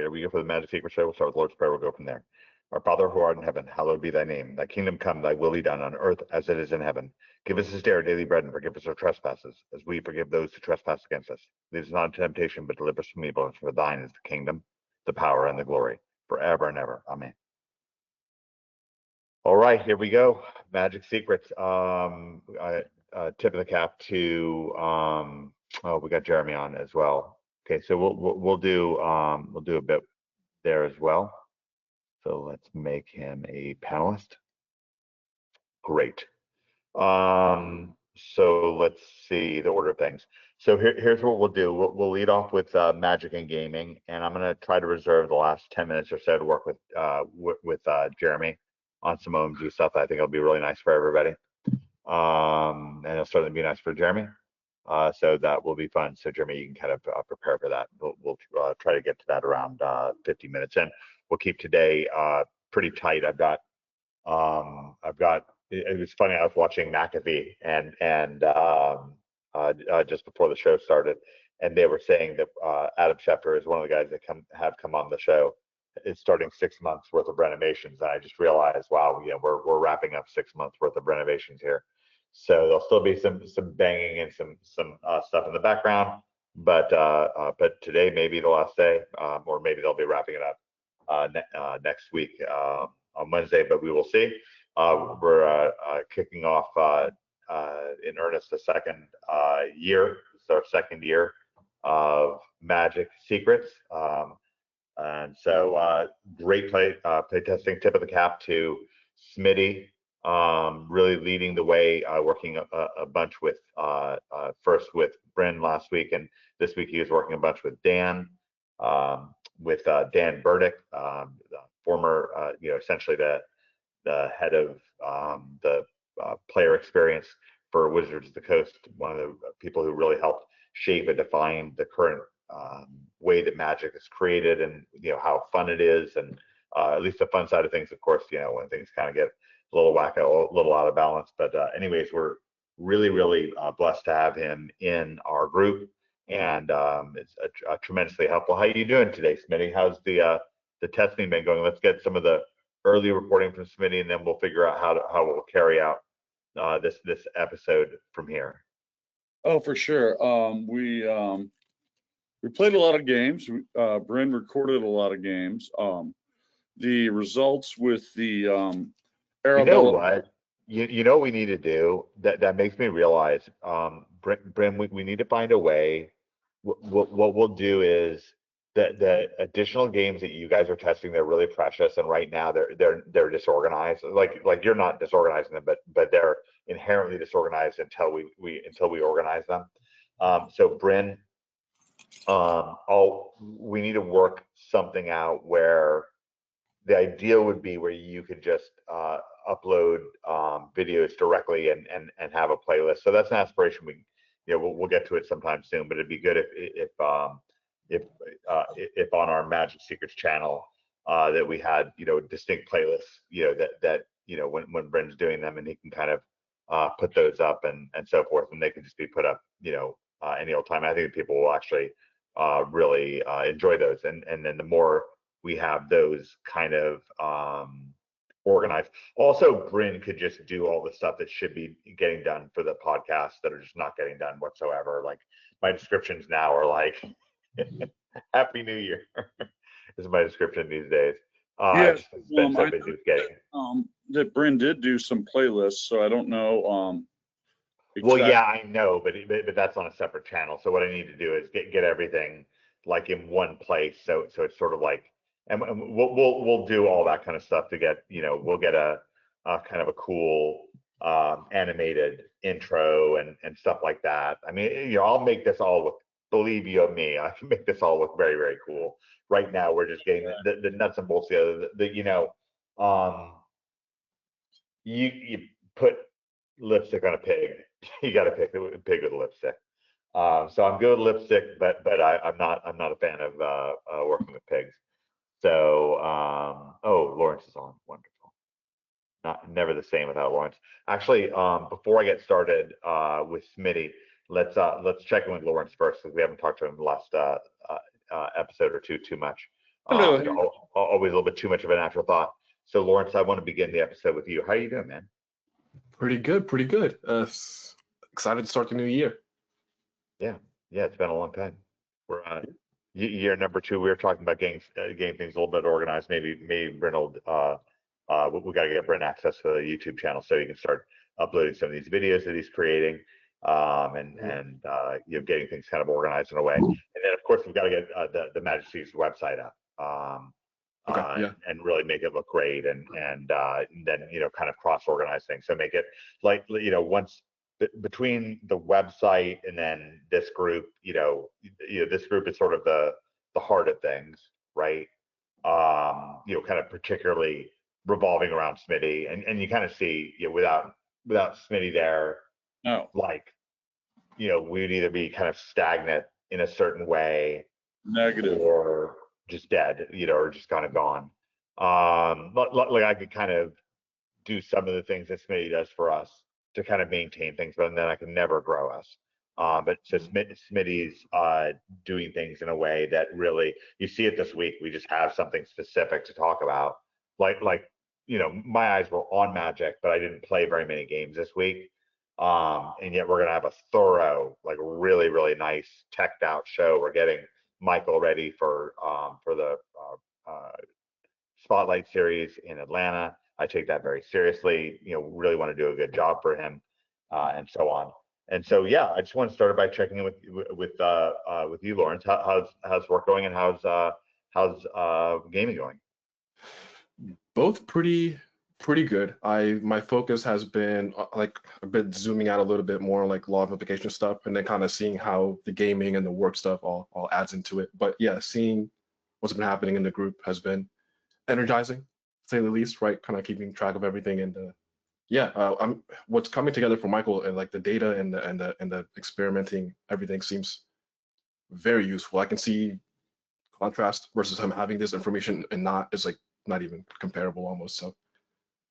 Here we go for the Magic Secret Show. We'll start with Lord's Prayer. We'll go from there. Our Father who art in heaven, hallowed be thy name. Thy kingdom come, thy will be done on earth as it is in heaven. Give us this day our daily bread and forgive us our trespasses, as we forgive those who trespass against us. Lead us not into temptation, but deliver us from evil. And for thine is the kingdom, the power, and the glory, forever and ever. Amen. All right, here we go. Magic Secrets. Tip of the cap to oh, we got Jeremy on as well. Okay, so we'll do a bit there as well. So let's make him a panelist. Great. So let's see the order of things. So here's what we'll do. We'll lead off with magic and gaming, and I'm going to try to reserve the last 10 minutes or so to work with Jeremy on some OMG stuff. I think it'll be really nice for everybody, and it'll certainly be nice for Jeremy. So that will be fun. So Jeremy, you can kind of prepare for that. We'll try to get to that around 50 minutes in. We'll keep today pretty tight. I've got. It was funny. I was watching McAfee and just before the show started, and they were saying that Adam Schefter is one of the guys that have come on the show. Is starting 6 months worth of renovations, and I just realized, wow, we're wrapping up 6 months worth of renovations here. So there'll still be some banging and some stuff in the background, but today may be the last day, or maybe they'll be wrapping it up next week on Wednesday, but we will see. We're kicking off in earnest the second year. It's our second year of Magic Secrets. And so great play testing. Tip of the cap to Smitty, really leading the way, working a bunch with first with Bryn last week, and this week he was working a bunch with Dan, with Dan Burdick, the former, essentially the head of the player experience for Wizards of the Coast, one of the people who really helped shape and define the current way that Magic is created, and how fun it is, and at least the fun side of things, of course, when things kind of get a little wacko, a little out of balance. But anyways, we're really blessed to have him in our group, and it's a tremendously helpful. How are you doing today, Smitty? How's the testing been going? Let's get some of the early reporting from Smitty, and then we'll figure out how we'll carry out this episode from here. Oh, for sure. We played a lot of games. Bryn recorded a lot of games. The results with the Arabella. You know what? You know what we need to do? That makes me realize, Bryn, we need to find a way. What we'll do is the additional games that you guys are testing, they're really precious, and right now they're disorganized. Like you're not disorganizing them, but they're inherently disorganized until we organize them. So Bryn, we need to work something out where the idea would be where you could just upload videos directly and have a playlist. So that's an aspiration. We'll get to it sometime soon, but it'd be good if on our Magic Secrets channel that we had distinct playlists that when Bryn's doing them, and he can kind of put those up and so forth, and they can just be put up any old time. I think people will actually really enjoy those, and then the more we have those kind of organized. Also, Bryn could just do all the stuff that should be getting done for the podcast that are just not getting done whatsoever. Like my descriptions now are like Happy New Year is my description these days. Yes, been so busy with getting that Bryn did do some playlists, so I don't know. Well, yeah, I know, but that's on a separate channel. So what I need to do is get everything like in one place. So it's sort of like, and we'll do all that kind of stuff to get we'll get a kind of a cool animated intro and stuff like that. I mean, I'll make this all look. Believe you me, I can make this all look very, very cool. Right now, we're just getting the nuts and bolts together. You put lipstick on a pig. You got to pick a pig with lipstick. So I'm good with lipstick, but I'm not a fan of working with pigs. So oh, Lawrence is on. Wonderful. Never the same without Lawrence. Actually, before I get started with Smitty, let's check in with Lawrence first, because we haven't talked to him the last episode or two too much. Hello. Always a little bit too much of an afterthought. So, Lawrence, I want to begin the episode with you. How are you doing, man? Pretty good, pretty good. Excited to start the new year. Yeah, yeah, it's been a long time. We're year number two. We were talking about getting things a little bit organized. Maybe Brent will, we got to get Brent access to the YouTube channel so he can start uploading some of these videos that he's creating, getting things kind of organized in a way. And then, of course, we've got to get the Majesty's website up. Okay, yeah. And really make it look great, and then kind of cross-organize things. So make it like once between the website and then this group, this group is sort of the heart of things, right? Kind of particularly revolving around Smitty, and you kind of see, without Smitty there, No. like, we'd either be kind of stagnant in a certain way, Negative. or just dead, or just kind of gone. Like I could kind of do some of the things that Smitty does for us to kind of maintain things, but then I can never grow us. But so Smitty's doing things in a way that really, you see it this week. We just have something specific to talk about. Like my eyes were on Magic, but I didn't play very many games this week. And yet we're gonna have a thorough, like really, really nice teched out show. We're getting Michael ready for the Spotlight Series in Atlanta. I take that very seriously. Really want to do a good job for him, and so on. And so, yeah, I just want to start by checking in with you, Lawrence. How's work going, and how's gaming going? Both pretty good. My focus has been like a bit zooming out a little bit more on like law of implication stuff, and then kind of seeing how the gaming and the work stuff all adds into it. But yeah, seeing what's been happening in the group has been energizing, to say the least, right? Kind of keeping track of everything, and I'm what's coming together for Michael, and like the data and the experimenting, everything seems very useful. I can see contrast versus him having this information and it's like not even comparable almost. So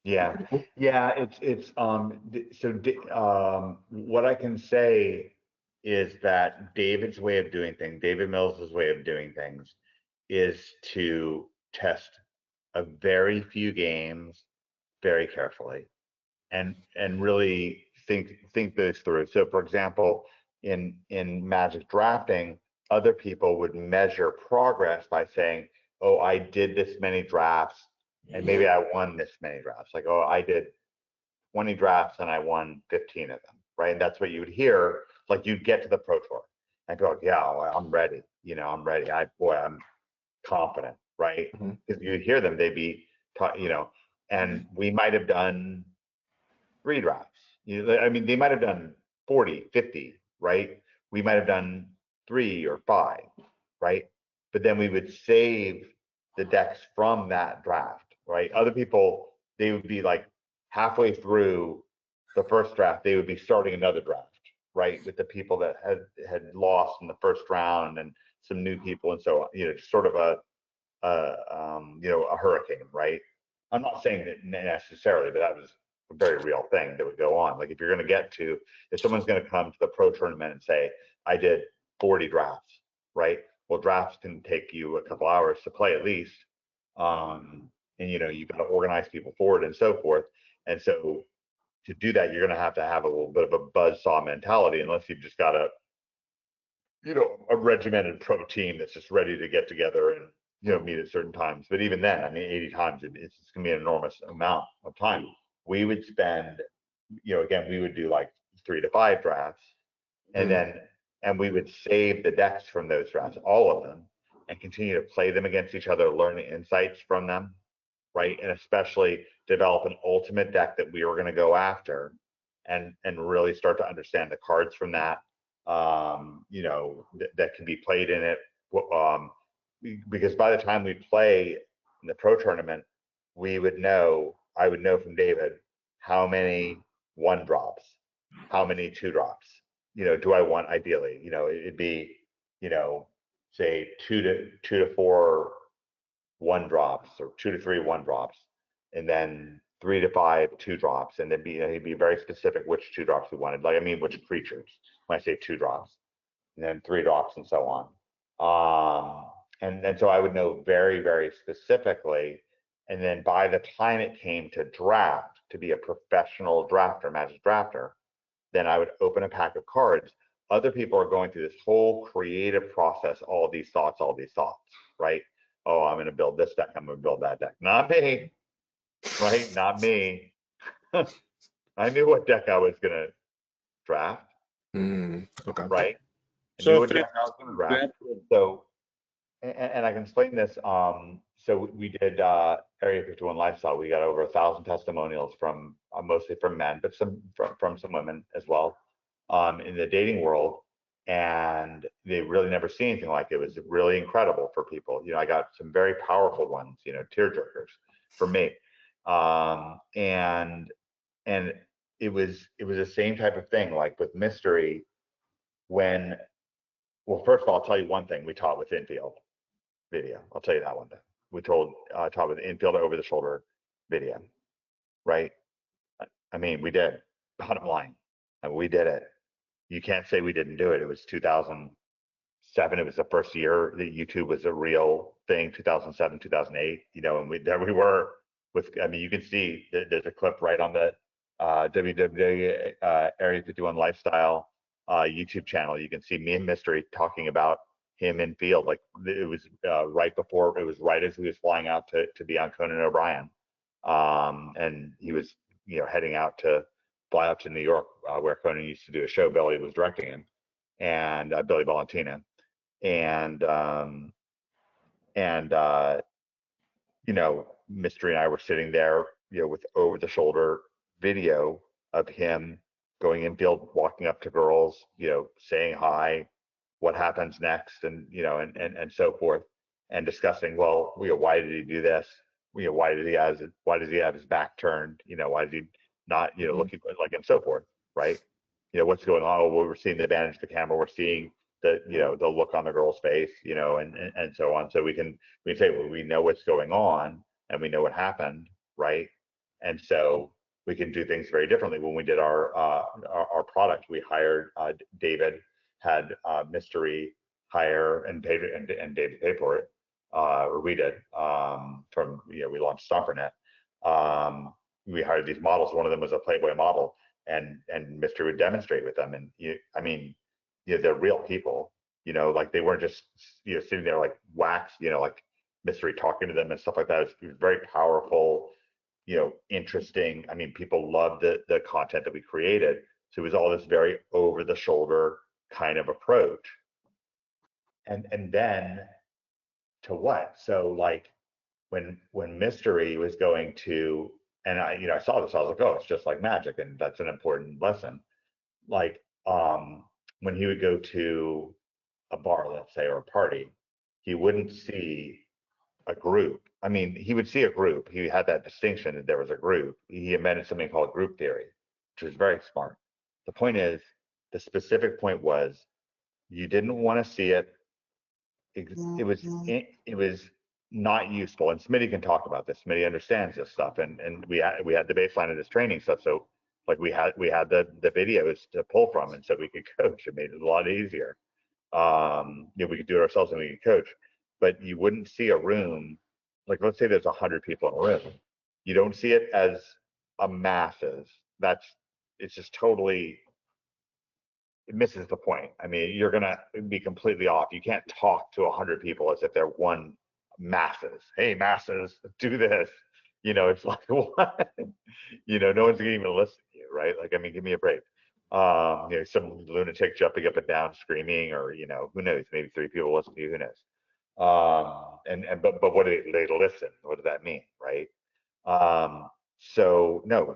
Yeah, cool. yeah, it's what I can say is that David Mills's way of doing things is to test a very few games very carefully, and really think this through. So, for example, in Magic drafting, other people would measure progress by saying, "Oh, I did this many drafts, and maybe I won this many drafts." Like, "Oh, I did 20 drafts and I won 15 of them," right? And that's what you would hear. Like, you'd get to the Pro Tour and go, "Yeah, well, I'm ready. I'm ready. I'm confident," right? Because you hear them, they'd be, and we might have done 3 drafts. I mean, they might have done 40, 50, right? We might have done 3 or 5, right? But then we would save the decks from that draft, right? Other people, they would be like halfway through the first draft, they would be starting another draft, right? With the people that had lost in the first round, and some new people, and so on, sort of a hurricane, right? I'm not saying that necessarily, but that was a very real thing that would go on. Like, if someone's going to come to the pro tournament and say, "I did 40 drafts," right? Well, drafts can take you a couple hours to play at least. And you've got to organize people forward and so forth. And so to do that, you're going to have a little bit of a buzzsaw mentality, unless you've just got a regimented pro team that's just ready to get together and meet at certain times. But even then, I mean, 80 times, it's gonna be an enormous amount of time. We would spend, again, we would do like 3 to 5 drafts, and and we would save the decks from those drafts, all of them, and continue to play them against each other, learn the insights from them, right? And especially develop an ultimate deck that we were going to go after, and really start to understand the cards from that, that can be played in it. Because by the time we play in the pro tournament, I would know from David how many 1 drops, how many 2 drops, do I want ideally. It'd be, say 2 to 4 1 drops, or 2 to 3 1 drops, and then 3 to 5 2 drops, and then he'd be very specific which 2 drops we wanted. Like, I mean, which creatures when I say 2 drops, and then 3 drops, and so on. And so I would know very, very specifically. And then by the time it came to draft, to be a professional drafter, Magic drafter, then I would open a pack of cards. Other people are going through this whole creative process, all these thoughts, right? Oh, I'm going to build this deck. I'm going to build that deck. Not me, right? Not me. I knew what deck I was going to draft, Okay. right? I knew So what deck I was going to draft. example, So, and I can explain this. So we did Area 51 Lifestyle. We got over 1,000 testimonials from mostly from men, but some from some women as well, in the dating world. And they really never seen anything like it. It was really incredible for people. You know, I got some very powerful ones, you know, tearjerkers for me. And it was the same type of thing, like with mystery. When, well, first of all, I'll tell you one thing we taught with infield video. I'll tell you that one thing. We taught with infield over the shoulder video, right? I mean, we did. Bottom line, and we did it. You can't say we didn't do it. It was 2007. It was the first year that YouTube was a real thing. 2007, 2008. You know, and there we were with. I mean, you can see there's a clip right on the WWW Area 51 Lifestyle YouTube channel. You can see me and Mystery talking about him in field. Like it was right before, it was right as he was flying out to be on Conan O'Brien, and he was, you know, heading out to fly out to New York, where Conan used to do a show. Billy was directing him, and Billy Valentina, and you know, Mystery and I were sitting there, you know, with over the shoulder video of him going infield, walking up to girls, you know, saying hi, what happens next, and you know, and so forth, and discussing, well, you know, why did he do this? You know, why does he have his back turned? You know, why did he not, you know, looking like, and so forth, right? You know, what's going on? Well, we're seeing the advantage of the camera. We're seeing the, you know, the look on the girl's face, you know, and so on. So we can say, well, we know what's going on and we know what happened, right? And so we can do things very differently. When we did our product, we hired David, had Mystery hire and paid, and David paid for it, or we did, from, you know, we launched StomperNet. We hired these models. One of them was a Playboy model, and Mystery would demonstrate with them. And I mean, you know, they're real people, you know, like they weren't just, you know, sitting there like wax, you know, like Mystery talking to them and stuff like that. It was very powerful, you know, interesting. I mean, people loved the content that we created. So it was all this very over the shoulder kind of approach. And then to what? So like when Mystery was going to, and I, you know, I saw this, I was like, oh, it's just like magic, and that's an important lesson. Like when he would go to a bar, let's say, or a party, he wouldn't see a group. I mean, he would see a group. He had that distinction that there was a group. He invented something called group theory, which was very smart. The point is, the specific point was, you didn't want to see it. It was not useful. And Smitty can talk about this. Smitty understands this stuff, and we had the baseline of this training stuff. So like we had the videos to pull from, and so we could coach. It made it a lot easier. You know, we could do it ourselves and we could coach. But you wouldn't see a room, like let's say there's 100 people in a room. You don't see it as a masses. It's just totally, it misses the point. I mean, you're gonna be completely off. You can't talk to 100 people as if they're one masses. Hey, masses, do this. You know, it's like what? You know, no one's gonna even listen to you, right? Like, I mean, give me a break. You know, some lunatic jumping up and down, screaming, or you know, who knows? Maybe 3 people listen to you. Who knows? But what do they listen? What does that mean, right? So no,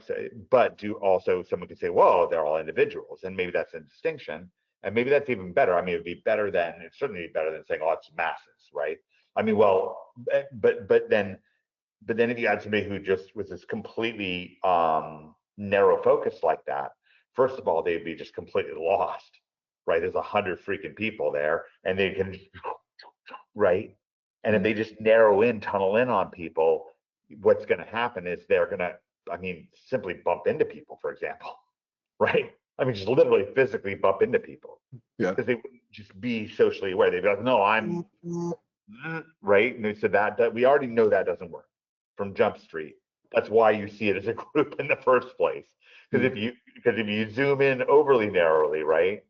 but do also, someone could say, well, they're all individuals, and maybe that's a distinction, and maybe that's even better. I mean, it'd be better than, it's certainly better than saying, oh, it's masses, right? I mean, well, but then if you had somebody who just was this completely narrow focus like that, first of all, they'd be just completely lost, right? There's 100 freaking people there, and they can, right? And if they just tunnel in on people, what's going to happen is they're going to, I mean, simply bump into people, for example, right? I mean, just literally physically bump into people. Yeah. Because they wouldn't just be socially aware. They'd be like, no, I'm right? And so that we already know that doesn't work from Jump Street. That's why you see it as a group in the first place. Because if you zoom in overly narrowly, right,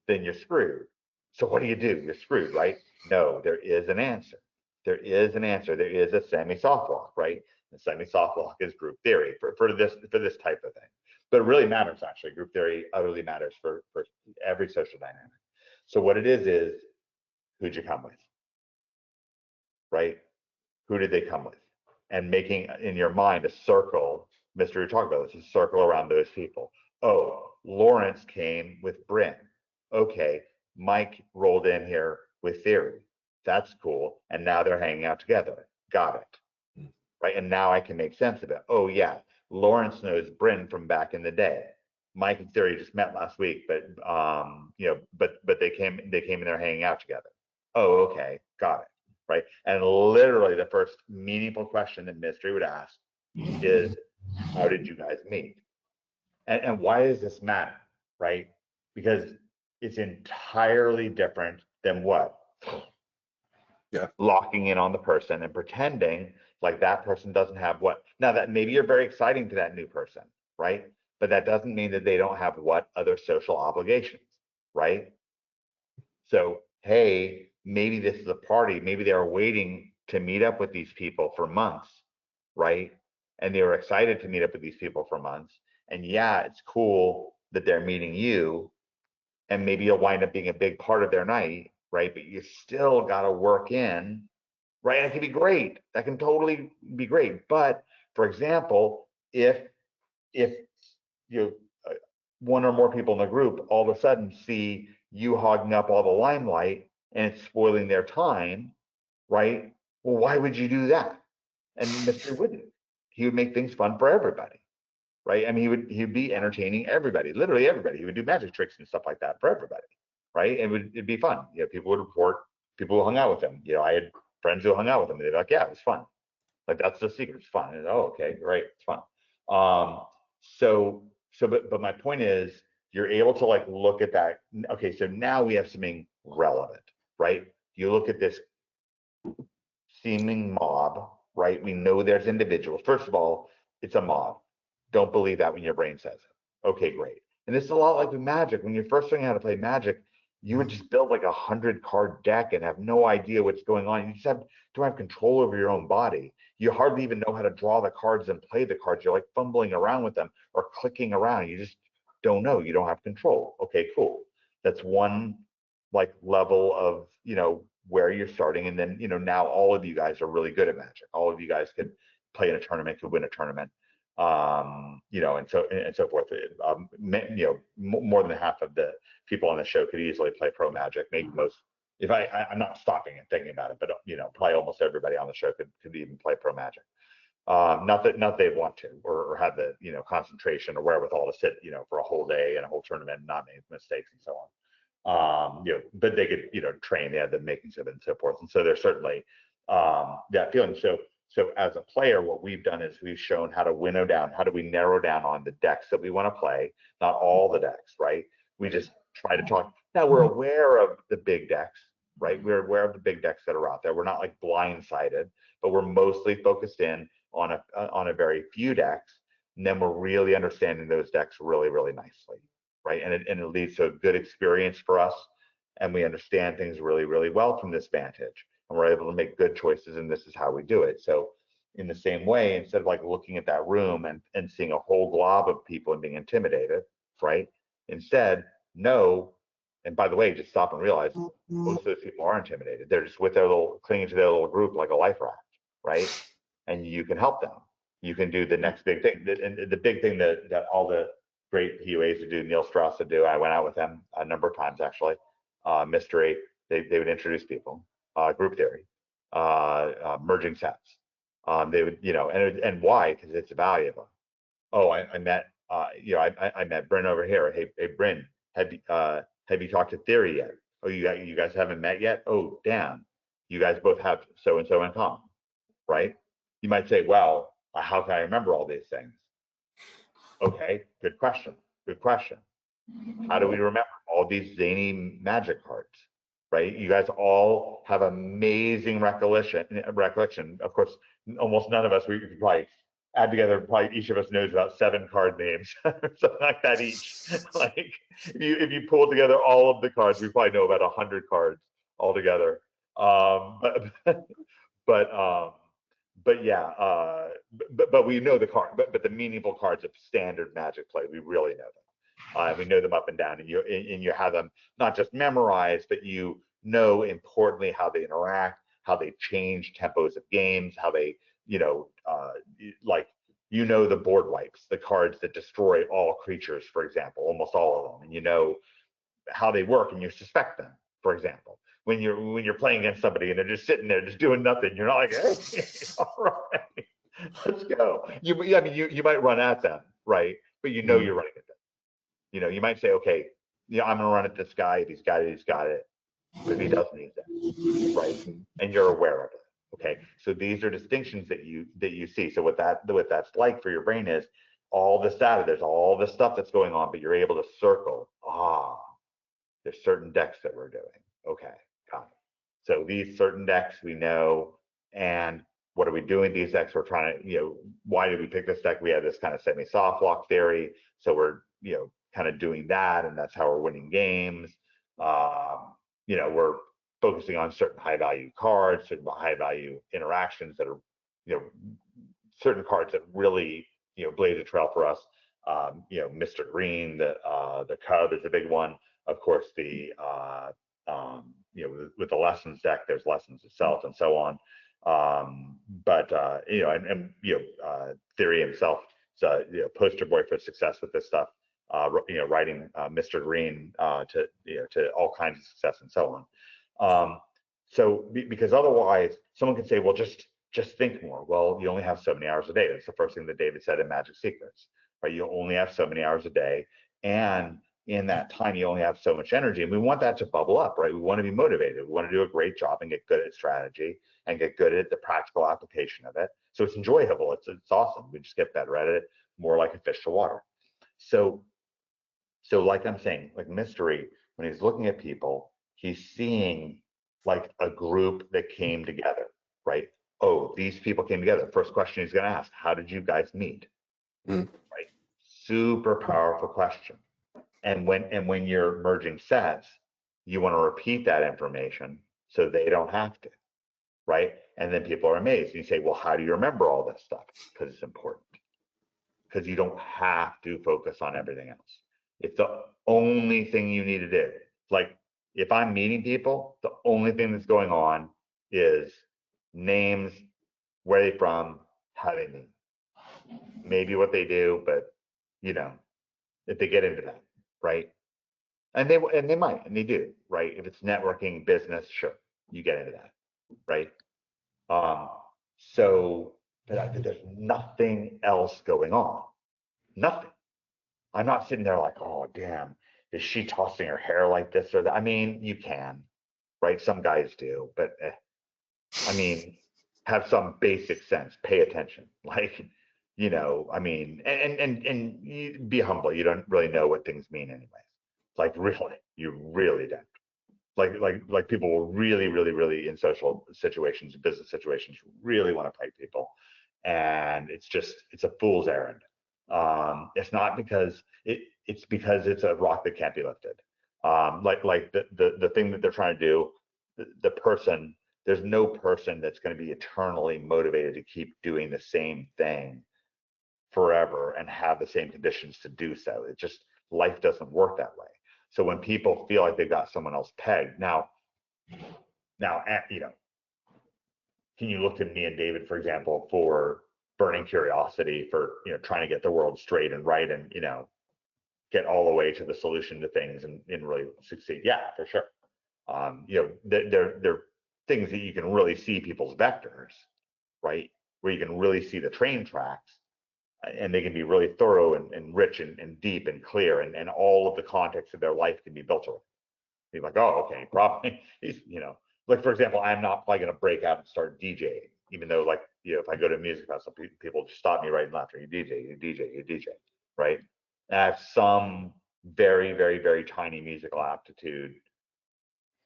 then you're screwed. So what do? You're screwed, right? No, there is an answer. There is an answer. There is a semi-soft lock, right? The semi-soft lock is group theory for this type of thing. But it really matters, actually. Group theory utterly matters for every social dynamic. So what it is who'd you come with, right? Who did they come with? And making in your mind a circle, Mr. We talked about this, a circle around those people. Oh, Lawrence came with Bryn. Okay, Mike rolled in here with Theory. That's cool. And now they're hanging out together. Got it. Right. And now I can make sense of it. Oh, yeah. Lawrence knows Bryn from back in the day. Mike and Theory just met last week, but but they came in there hanging out together. Oh, okay, got it. Right. And literally the first meaningful question that Mystery would ask is, how did you guys meet? And why does this matter? Right? Because it's entirely different than what? Yeah. Locking in on the person and pretending like that person doesn't have what. Now that maybe you're very exciting to that new person, right? But that doesn't mean that they don't have what other social obligations, right? So, hey, maybe this is a party. Maybe they were waiting to meet up with these people for months, right? And they were excited to meet up with these people for months. And yeah, it's cool that they're meeting you, and maybe you'll wind up being a big part of their night, right? But you still got to work in, right? And it can be great. That can totally be great. But for example, if you one or more people in the group all of a sudden see you hogging up all the limelight and it's spoiling their time, right? Well, why would you do that? And Mr. wouldn't. He would make things fun for everybody, right? I mean, he'd be entertaining everybody, literally everybody. He would do magic tricks and stuff like that for everybody, right? And it'd be fun. You know, people would report people who hung out with him. You know, I had friends who hung out with him. They'd be like, "Yeah, it was fun. Like that's the secret. It's fun." And, oh, okay, great, it's fun. But my point is, you're able to like look at that. Okay, so now we have something relevant, right? You look at this seeming mob, right? We know there's individuals. First of all, it's a mob. Don't believe that when your brain says it. Okay, great. And this is a lot like with Magic. When you're first learning how to play Magic, you would just build like 100-card deck and have no idea what's going on. You just don't have control over your own body. You hardly even know how to draw the cards and play the cards. You're like fumbling around with them or clicking around. You just don't know. You don't have control. Okay, cool. That's one like level of, where you're starting. And then, now all of you guys are really good at Magic. All of you guys could play in a tournament, could win a tournament. And so forth. More than half of the people on the show could easily play pro Magic. Maybe most, if I'm not stopping and thinking about it, but probably almost everybody on the show could even play pro Magic. Not that they want to, or have the concentration or wherewithal to sit for a whole day and a whole tournament and not make mistakes and so on. But they could train. They had the makings of it and so forth. And so there's certainly that feeling. So as a player, what we've done is we've shown how to winnow down, how do we narrow down on the decks that we want to play, not all the decks, right? We just try to talk. Now we're aware of the big decks, right? We're aware of the big decks that are out there. We're not like blindsided, but we're mostly focused in on a very few decks. And then we're really understanding those decks really, really nicely, right? And it leads to a good experience for us. And we understand things really, really well from this vantage. And we're able to make good choices, and this is how we do it. So in the same way, instead of like looking at that room and seeing a whole glob of people and being intimidated, right? Instead, no, and by the way, just stop and realize most of those people are intimidated. They're just with their clinging to their little group like a life raft, right? And you can help them. You can do the next big thing. And the big thing that all the great PUAs would do, Neil Strauss would do, I went out with him a number of times actually, Mystery, they would introduce people. Group theory, merging sets. They would, and why? Because it's valuable. Oh, I met, I met Bryn over here. Hey, Bryn, have you talked to Theory yet? Oh, you guys haven't met yet? Oh, damn, you guys both have so and so in common, right? You might say, well, how can I remember all these things? Okay, good question. Good question. How do we remember all these zany Magic cards? right? You guys all have amazing recollection. Of course, almost none of us, we could probably add together, probably each of us knows about 7 card names, something like that each. Like if you pull together all of the cards, we probably know about 100 cards altogether. But but yeah, but we know the card, but the meaningful cards of standard Magic play, we really know them. We know them up and down, and you have them not just memorized, but you know importantly how they interact, how they change tempos of games, how they, like the board wipes, the cards that destroy all creatures, for example, almost all of them, and you know how they work, and you suspect them, for example. When you're playing against somebody and they're just sitting there just doing nothing, you're not like, hey, all right, let's go. You might run at them, right? But you know you're running at them. You might say, okay, I'm gonna run at this guy. If he's got it. But if he doesn't, he's that, right? And you're aware of it. Okay. So these are distinctions that you see. So what that's like for your brain is all this data, there's all this stuff that's going on, but you're able to circle, there's certain decks that we're doing. Okay, got it. So these certain decks we know, and what are we doing these decks? We're trying to, why did we pick this deck? We have this kind of semi-soft lock theory. So we're, kind of doing that, and that's how we're winning games. We're focusing on certain high value cards, certain high value interactions that are, certain cards that really, blaze a trail for us. Mr. Green, the Cub is a big one. Of course, with the lessons deck, there's lessons itself and so on. Theory himself is a poster boy for success with this stuff. Writing Mr. Green to all kinds of success and so on. Because otherwise, someone can say, well, just think more. Well, you only have so many hours a day. That's the first thing that David said in Magic Secrets, right? You only have so many hours a day, and in that time, you only have so much energy, and we want that to bubble up, right? We want to be motivated. We want to do a great job and get good at strategy and get good at the practical application of it. So it's enjoyable. It's awesome. We just get better at it, more like a fish to water. So like I'm saying, like Mystery, when he's looking at people, he's seeing like a group that came together, right? Oh, these people came together. First question he's going to ask, how did you guys meet? Right? Super powerful question. And when you're merging sets, you want to repeat that information so they don't have to, right? And then people are amazed. You say, well, how do you remember all this stuff? Because it's important. Because you don't have to focus on everything else. It's the only thing you need to do. Like if I'm meeting people, the only thing that's going on is names, where they from, how they meet. Maybe what they do, but if they get into that, right? And they might, and they do, right? If it's networking, business, sure, you get into that, right? But there's nothing else going on. Nothing. I'm not sitting there like, oh, damn, is she tossing her hair like this or that? I mean, you can, right? Some guys do, but I mean, have some basic sense, pay attention. Like, and you be humble. You don't really know what things mean anyways. Like, really, you really don't. Like people will really in social situations, business situations, really want to fight people. And it's a fool's errand. It's not because it's because it's a rock that can't be lifted. Like the thing that they're trying to do, the person, there's no person that's going to be eternally motivated to keep doing the same thing forever and have the same conditions to do so. It just, life doesn't work that way. So when people feel like they've got someone else pegged, now, can you look to me and David, for example, for burning curiosity, for trying to get the world straight and right, and get all the way to the solution to things and really succeed? Yeah, for sure. There are things that you can really see people's vectors, right? Where you can really see the train tracks, and they can be really thorough and rich and deep and clear, and all of the context of their life can be built around. You're like, oh, okay, probably, like, for example, I'm not probably going to break out and start DJing, even though, like, if I go to a music festival, people just stop me right and left. You DJ, right? And I have some very tiny musical aptitude,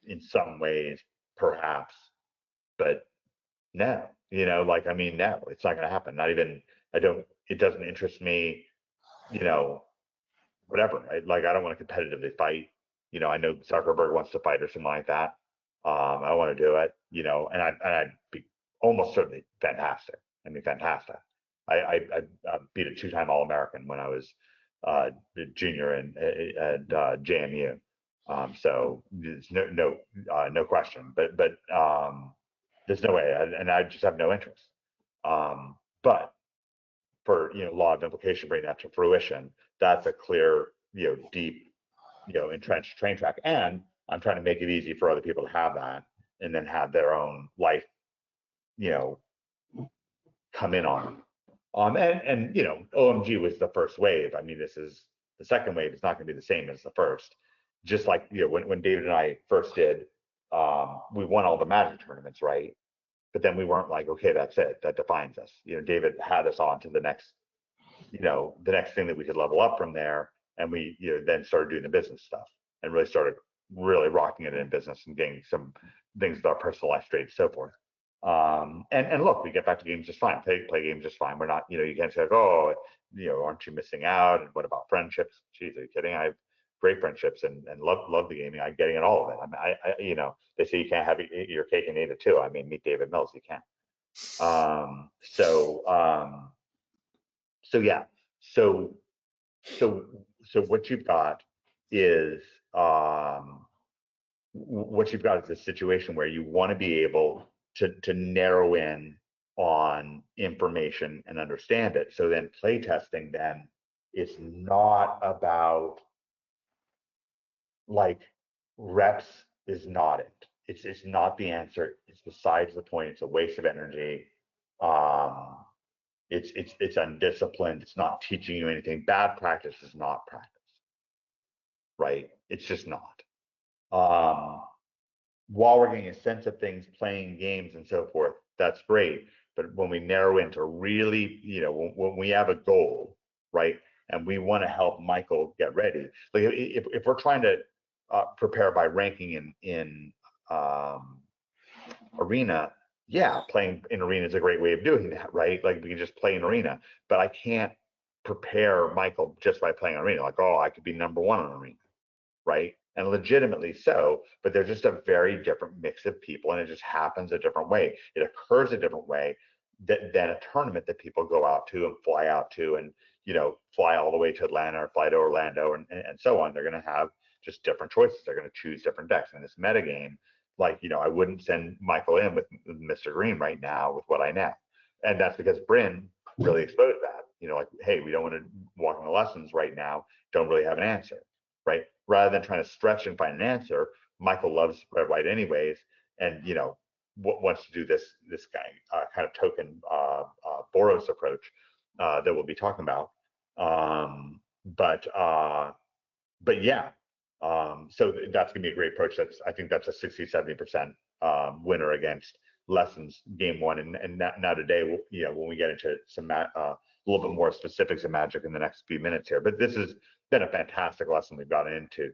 in some ways, perhaps, but no, like, I mean, no, it's not going to happen. Not even, it doesn't interest me, whatever. Like, I don't want to competitively fight. I know Zuckerberg wants to fight or something like that. I want to do it, and I'd be almost certainly fantastic. I mean, fantastic. I beat a two-time All-American when I was a junior at JMU. So there's no question. But there's no way, and I just have no interest. But for law of implication, bring that to fruition, that's a clear, deep, entrenched train track. And I'm trying to make it easy for other people to have that, and then have their own life, come in on them. And OMG was the first wave. I mean, this is the second wave. It's not going to be the same as the first. Just like when David and I first did, we won all the Magic tournaments, right? But then we weren't like, okay, that's it. That defines us. David had us on to the next, the next thing that we could level up from there, and we then started doing the business stuff and really started rocking it in business and getting some things with our personal life straight and so forth. And look, we get back to games just fine. Play games just fine. We're not, you can't say, oh, aren't you missing out? And what about friendships? Jeez, are you kidding? I have great friendships and love the gaming. I'm getting at all of it. I mean, they say you can't have your cake and eat it too. I mean, meet David Mills, you can. So yeah. So what you've got is a situation where you want to be able to narrow in on information and understand it. So then playtesting then is not about, like, reps is not it. It's not the answer. It's besides the point. It's a waste of energy. It's undisciplined. It's not teaching you anything. Bad practice is not practice, right? It's just not. While we're getting a sense of things, playing games and so forth, that's great. But when we narrow into really, when we have a goal, right, and we want to help Michael get ready, like if we're trying to prepare by ranking in Arena, yeah, playing in Arena is a great way of doing that, right? Like, we can just play in Arena, but I can't prepare Michael just by playing Arena. Like, oh, I could be number one in Arena, right? And legitimately so, but they're just a very different mix of people, and it just happens a different way. It occurs a different way than a tournament that people go out to and fly out to, and fly all the way to Atlanta or fly to Orlando and so on. They're going to have just different choices. They're going to choose different decks. In this metagame, like, I wouldn't send Michael in with Mr. Green right now with what I know, and that's because Bryn really exposed that. Like, hey, we don't want to walk in the lessons right now. Don't really have an answer. Right? Rather than trying to stretch and find an answer, Michael loves red white anyways, and wants to do this kind of token Boros approach that we'll be talking about. But yeah, so that's gonna be a great approach. I think that's a 60-70% winner against lessons game one, and now today, when we get into some a little bit more specifics of Magic in the next few minutes here. But this has been a fantastic lesson we've gotten into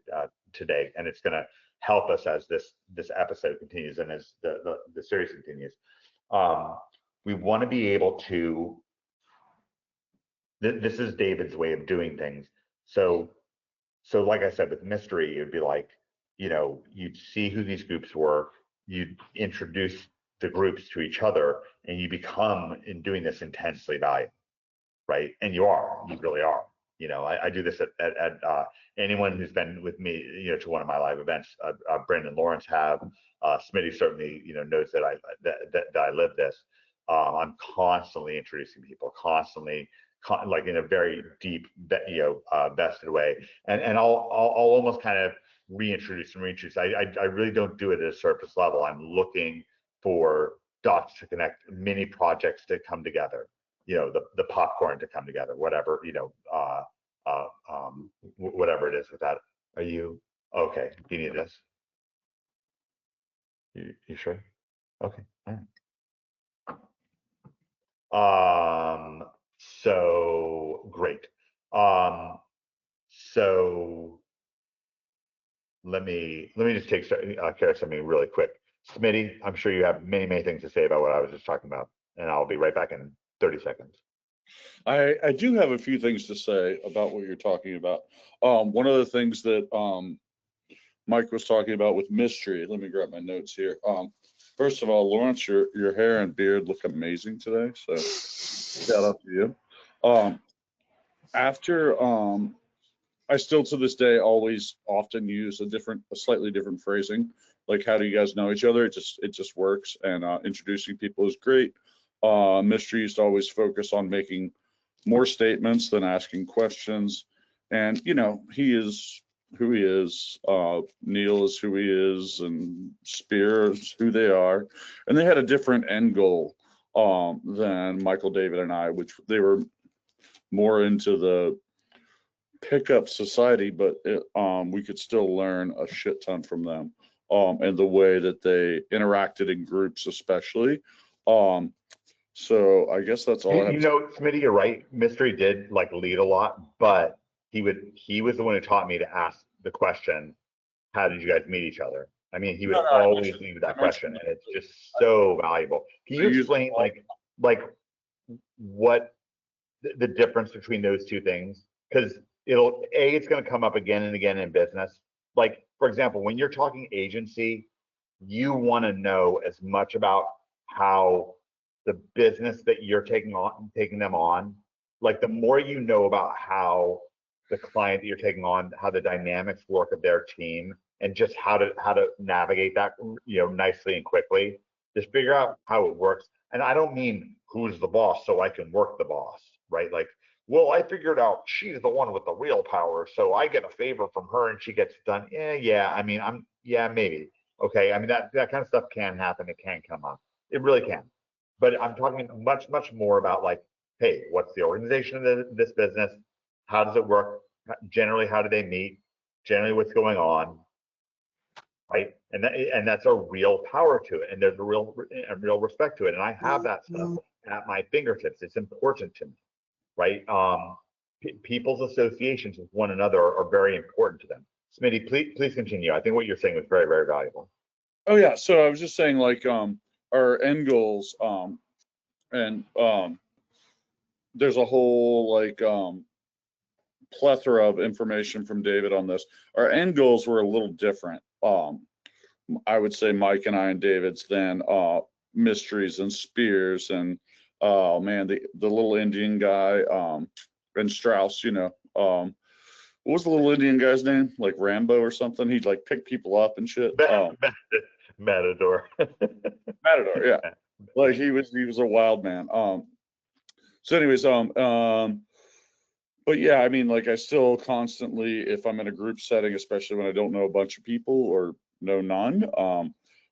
today, and it's going to help us as this episode continues and as the series continues. We want to be able to. This is David's way of doing things. So like I said, with mystery, it would be like, you'd see who these groups were, you'd introduce the groups to each other, and you become, in doing this, intensely valuable, right? And you really are. I do this at anyone who's been with me, to one of my live events. Brandon and Lawrence have. Smitty certainly, knows that I live this. I'm constantly introducing people, constantly, like, in a very deep, vested way, and I'll almost kind of reintroduce. I really don't do it at a surface level. I'm looking for dots to connect, mini projects to come together, the popcorn to come together, whatever, whatever it is with that. Are you okay? You need this? You sure? Okay. All right. So great. So let me just take care of something really quick. Smitty, I'm sure you have many things to say about what I was just talking about, and I'll be right back in 30 seconds. I do have a few things to say about what you're talking about. One of the things that Mike was talking about with mystery. Let me grab my notes here. First of all, Lawrence, your hair and beard look amazing today. So shout out to you. After I still to this day always often use a slightly different phrasing. Like, how do you guys know each other? It just works, and introducing people is great. Mystery used to always focus on making more statements than asking questions, and he is who he is. Neil is who he is, and Spear is who they are, and they had a different end goal than Michael, David, and I, which they were more into the pickup society, but we could still learn a shit ton from them, and the way that they interacted in groups, especially. So I guess that's all I have. Smitty, you're right. Mystery did like lead a lot, but he was the one who taught me to ask the question, how did you guys meet each other? I mean, he would always leave with that question, and it's just so valuable. Can you explain like what the difference between those two things? Because it's going to come up again and again in business. Like, for example, when you're talking agency, you want to know as much about how the business that you're taking them on, like the more you know about how the client that you're taking on, how the dynamics work of their team, and just how to navigate that, nicely and quickly. Just figure out how it works. And I don't mean who's the boss so I can work the boss, right? Like, well, I figured out she's the one with the real power, so I get a favor from her and she gets done. Yeah. I mean, maybe. Okay. I mean, that kind of stuff can happen. It can come up. It really can. But I'm talking much more about like, hey, what's the organization of this business? How does it work? Generally, how do they meet? Generally, what's going on? Right. And that's a real power to it. And there's a real respect to it. And I have that stuff at my fingertips. It's important to me. Right. People's associations with one another are very important to them. Smitty, please continue. I think what you're saying was very valuable. Oh yeah. So I was just saying, like, our end goals, and there's a whole like plethora of information from David on this. Our end goals were a little different. I would say Mike and I and David's than Mysteries and Spears and man, the little Indian guy, and Strauss, what was the little Indian guy's name? Like Rambo or something? He'd like pick people up and shit. Matador. Matador, yeah. Like he was a wild man. So anyways, but yeah, I mean, like I still constantly, if I'm in a group setting, especially when I don't know a bunch of people or know none,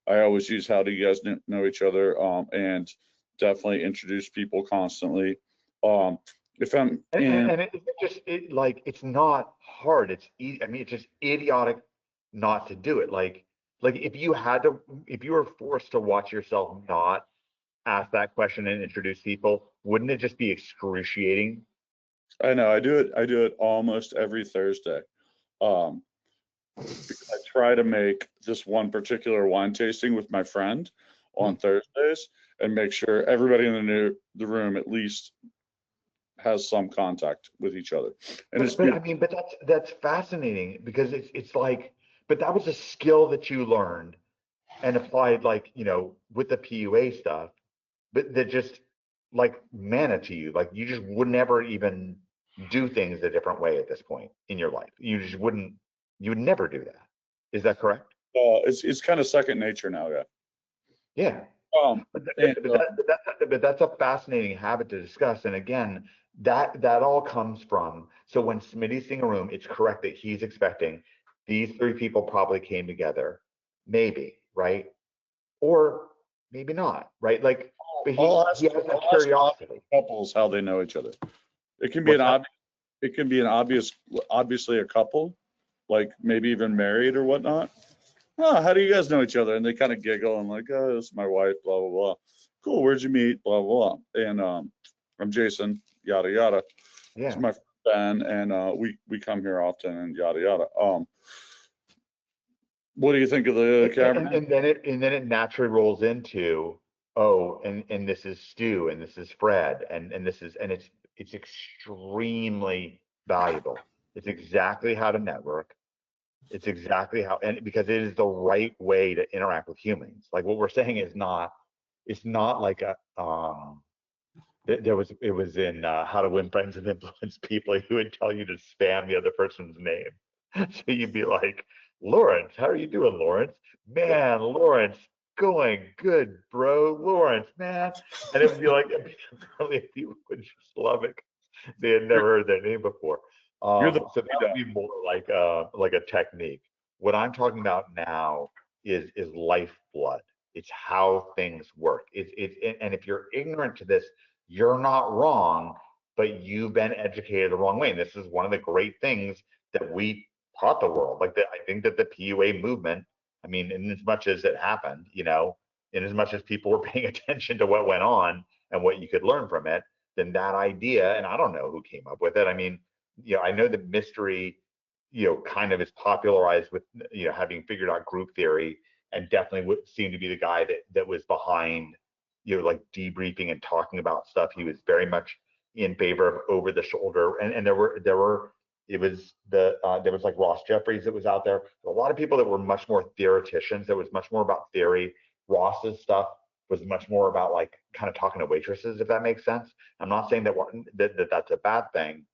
I always use how do you guys know each other, and definitely introduce people constantly. If I'm and it's not hard. It's easy. I mean, it's just idiotic not to do it. Like if you were forced to watch yourself not ask that question and introduce people, wouldn't it just be excruciating? I know I do it almost every Thursday. I try to make this one particular wine tasting with my friend on Thursdays and make sure everybody in the room at least has some contact with each other. And but that's fascinating because it's like, but that was a skill that you learned and applied, like, with the PUA stuff, but that just like manna to you. Like you just would never even do things a different way at this point in your life. You would never do that. Is that correct? It's kind of second nature now, yeah. Yeah. But that's a fascinating habit to discuss. And again, that all comes from, so when Smitty's seeing a room, it's correct that he's expecting these three people probably came together, maybe, right? Or maybe not, right? Like, but he has that curiosity. Couples, how they know each other. It can be obviously a couple, like maybe even married or whatnot. Oh, how do you guys know each other? And they kind of giggle and like, oh, this is my wife, blah, blah, blah. Cool, where'd you meet? Blah, blah, blah. And I'm Jason, yada, yada. Yeah. It's my friend Ben, and we come here often and yada, yada. What do you think of the camera? And then it naturally rolls into, oh, and this is Stu, and this is Fred, and this is, and it's extremely valuable. It's exactly how to network. It's exactly how, and because it is the right way to interact with humans. Like what we're saying is not, it's not like a it was in How to Win Friends and Influence People. He would tell you to spam the other person's name. So you'd be like, Lawrence, how are you doing, Lawrence? Man, Lawrence, going good, bro. Lawrence, man. And it would be like, apparently people would just love it. They had never heard their name before. You're the So that would be more like a technique. What I'm talking about now is lifeblood. It's how things work. And if you're ignorant to this, you're not wrong, but you've been educated the wrong way. And this is one of the great things that we taught the world. Like I think that the PUA movement, I mean, in as much as it happened, you know, in as much as people were paying attention to what went on and what you could learn from it, then that idea, and I don't know who came up with it. I mean, you know, I know that mystery, you know, kind of is popularized with, you know, having figured out group theory, and definitely would seem to be the guy that was behind, you know, like debriefing and talking about stuff. He was very much in favor of over the shoulder, and there were it was there was like Ross Jeffries that was out there. A lot of people that were much more theoreticians. That was much more about theory. Ross's stuff was much more about like kind of talking to waitresses, if that makes sense. I'm not saying that's a bad thing,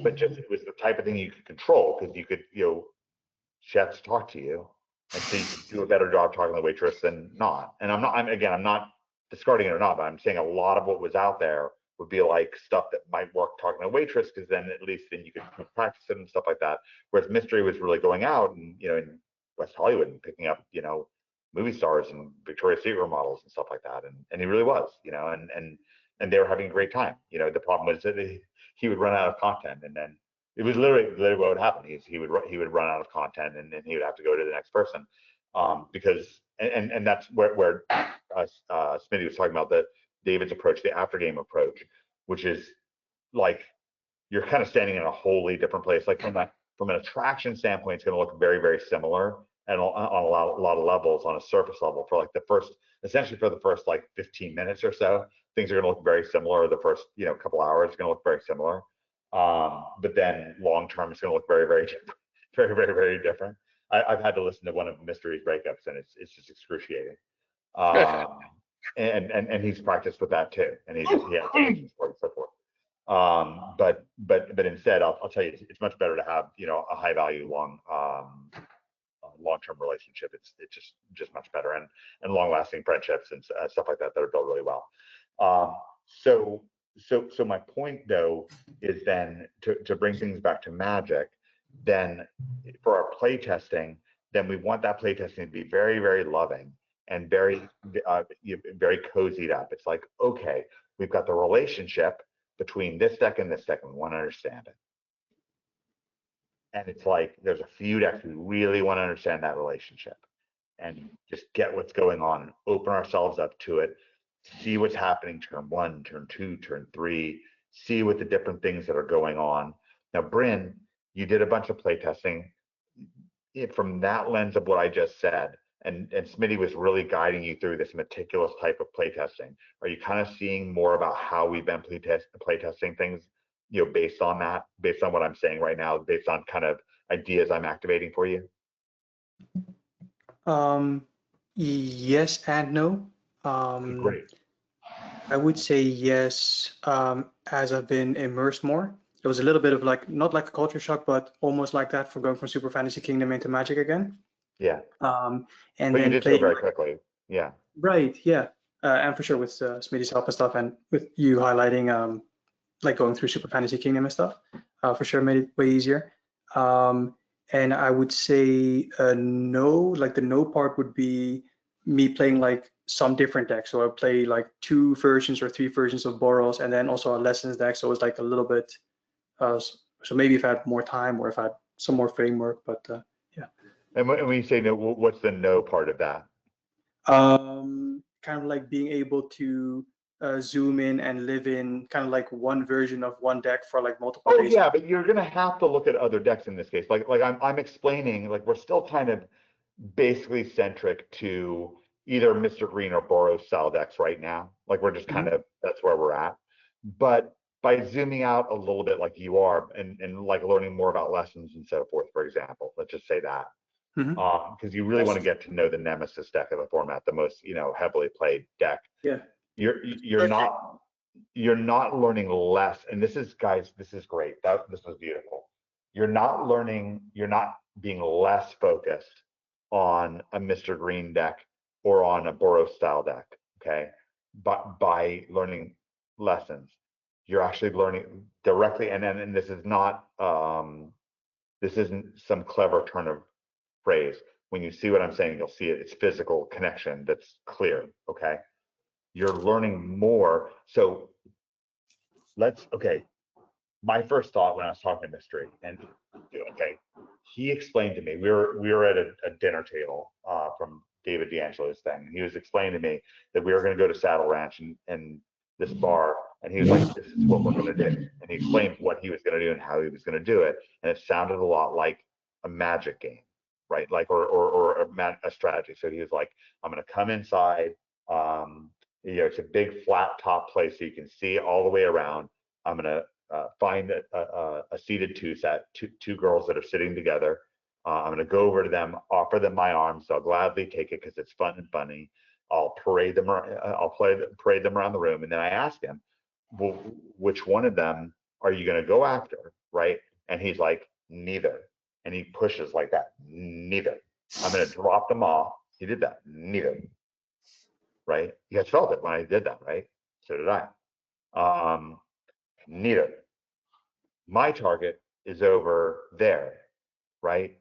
but just it was the type of thing you could control because you could, you know, chefs talk to you, and so you could do a better job talking to the waitress than not. And I'm not discarding it or not, but I'm saying a lot of what was out there would be like stuff that might work talking to a waitress, because then at least then you could practice it and stuff like that. Whereas mystery was really going out and, you know, in West Hollywood and picking up, you know, movie stars and Victoria's Secret models and stuff like that. And he really was, you know, and they were having a great time. You know, the problem was that he would run out of content, and then it was literally what would happen. He would run out of content, and then he would have to go to the next person, because and that's where Smitty was talking about David's approach, the after game approach, which is like you're kind of standing in a wholly different place. Like from an attraction standpoint, it's going to look very, very similar, and on a lot of levels, on a surface level, for like essentially for the first like 15 minutes or so, things are going to look very similar. The first, you know, couple hours is going to look very similar. But then long term, it's going to look very, very different, very, very, very different. I've had to listen to one of Mystery's breakups, and it's just excruciating. And he's practiced with that too, and he has solutions for it, so forth. But instead, I'll tell you, it's much better to have, you know, a high value long term relationship. It's just much better, and long lasting friendships and stuff like that are built really well. So my point though is then to bring things back to Magic, then for our play testing, then we want that play testing to be very, very loving and very very cozied up. It's like, okay, we've got the relationship between this deck and this deck, and we want to understand it. And it's like there's a few decks we really want to understand that relationship and just get what's going on and open ourselves up to it, see what's happening turn 1, turn 2, turn 3, see what the different things that are going on. Now, Bryn, you did a bunch of playtesting from that lens of what I just said, and Smitty was really guiding you through this meticulous type of playtesting. Are you kind of seeing more about how we've been playtesting things, you know, based on that, based on what I'm saying right now, based on kind of ideas I'm activating for you? Yes and no. Great. I would say yes, as I've been immersed more. It was a little bit of like, not like a culture shock, but almost like that, for going from Super Fantasy Kingdom into Magic again. Yeah. And but then you did so very quickly. Yeah. Right, yeah. And for sure with Smitty's help and stuff, and with you highlighting like going through Super Fantasy Kingdom and stuff, for sure made it way easier. And I would say no, like the no part would be me playing like some different decks. So I play like 2 versions or 3 versions of Boros, and then also a Lessons deck. So it's like a little bit, so maybe if I had more time or if I had some more framework, but yeah. And when you say no, what's the no part of that? Kind of like being able to zoom in and live in kind of like one version of one deck for like multiple days. Yeah, but you're gonna have to look at other decks in this case. Like I'm explaining, like we're still kind of basically centric to either Mr. Green or Boros style decks right now. Like we're just kind of, that's where we're at. But by zooming out a little bit like you are and like learning more about lessons and so forth, for example, let's just say that. Because you really want to get to know the Nemesis deck of the format, the most, heavily played deck. Yeah. You're not learning less, and this is, guys, this is great. This was beautiful. You're not being less focused on a Mr. Green deck or on a Boros style deck, okay? But by learning lessons, you're actually learning directly, and this is not this isn't some clever turn of phrase. When you see what I'm saying, you'll see it. It's physical connection that's clear, okay? You're learning more. So my first thought when I was talking to Mystery, and okay, he explained to me, we were at a dinner table from David D'Angelo's thing. He was explaining to me that we were going to go to Saddle Ranch and this bar, and he was like, this is what we're going to do. And he explained what he was going to do and how he was going to do it. And it sounded a lot like a magic game, right? Like, or a strategy. So he was like, I'm going to come inside. It's a big flat top place so you can see all the way around. I'm going to find a seated two girls that are sitting together. I'm going to go over to them, offer them my arms. They'll gladly take it because it's fun and funny. I'll parade them around the room, and then I ask him, well, which one of them are you going to go after, right? And he's like, neither. And he pushes like that, neither. I'm going to drop them off. He did that, neither. Right? You guys felt it when I did that, right? So did I. Neither. My target is over there, right?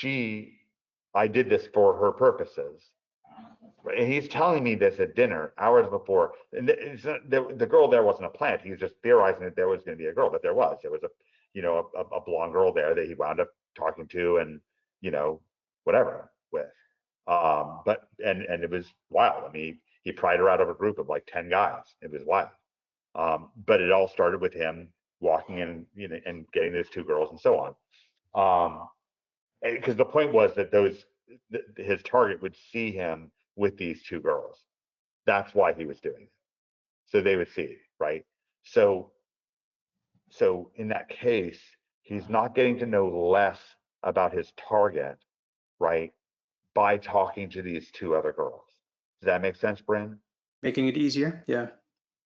I did this for her purposes. Right? And he's telling me this at dinner hours before. And the girl there wasn't a plant. He was just theorizing that there was going to be a girl, but there was a blonde girl there that he wound up talking to and, whatever with. But it was wild. I mean, he pried her out of a group of like 10 guys. It was wild. But it all started with him walking in, and getting those two girls and so on. Because the point was that his target would see him with these two girls. That's why he was doing it. So they would see it, right? So in that case, he's not getting to know less about his target, right? By talking to these two other girls. Does that make sense, Bryn? Making it easier. Yeah.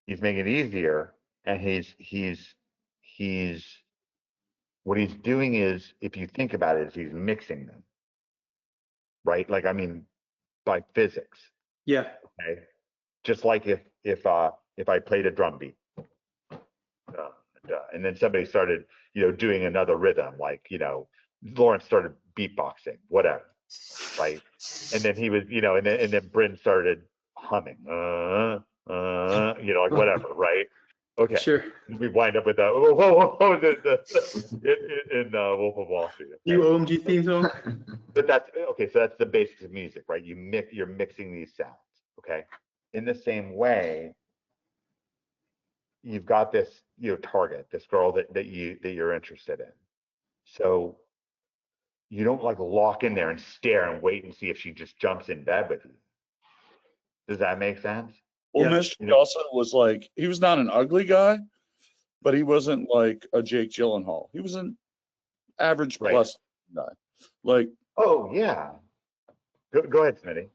He's making it easier, and he's what he's doing is, if you think about it, is he's mixing them, right? Like, I mean, by physics. Yeah. Okay. Just like if I played a drum beat, and then somebody started, doing another rhythm, like, Lawrence started beatboxing, whatever, right? And then he was, and then Bryn started humming, like whatever, right? Okay. Sure. We wind up with what was it in Wolf of Wall Street? Okay? You OMG theme song. But that's okay. So that's the basics of music, right? You're mixing these sounds. Okay. In the same way, you've got this, target, this girl that you're interested in. So you don't like lock in there and stare and wait and see if she just jumps in bed with you. Does that make sense? Well, Yeah. Mr. also was like, he was not an ugly guy, but he wasn't like a Jake Gyllenhaal. He was an average plus guy. Like, oh yeah. Go ahead, Smitty.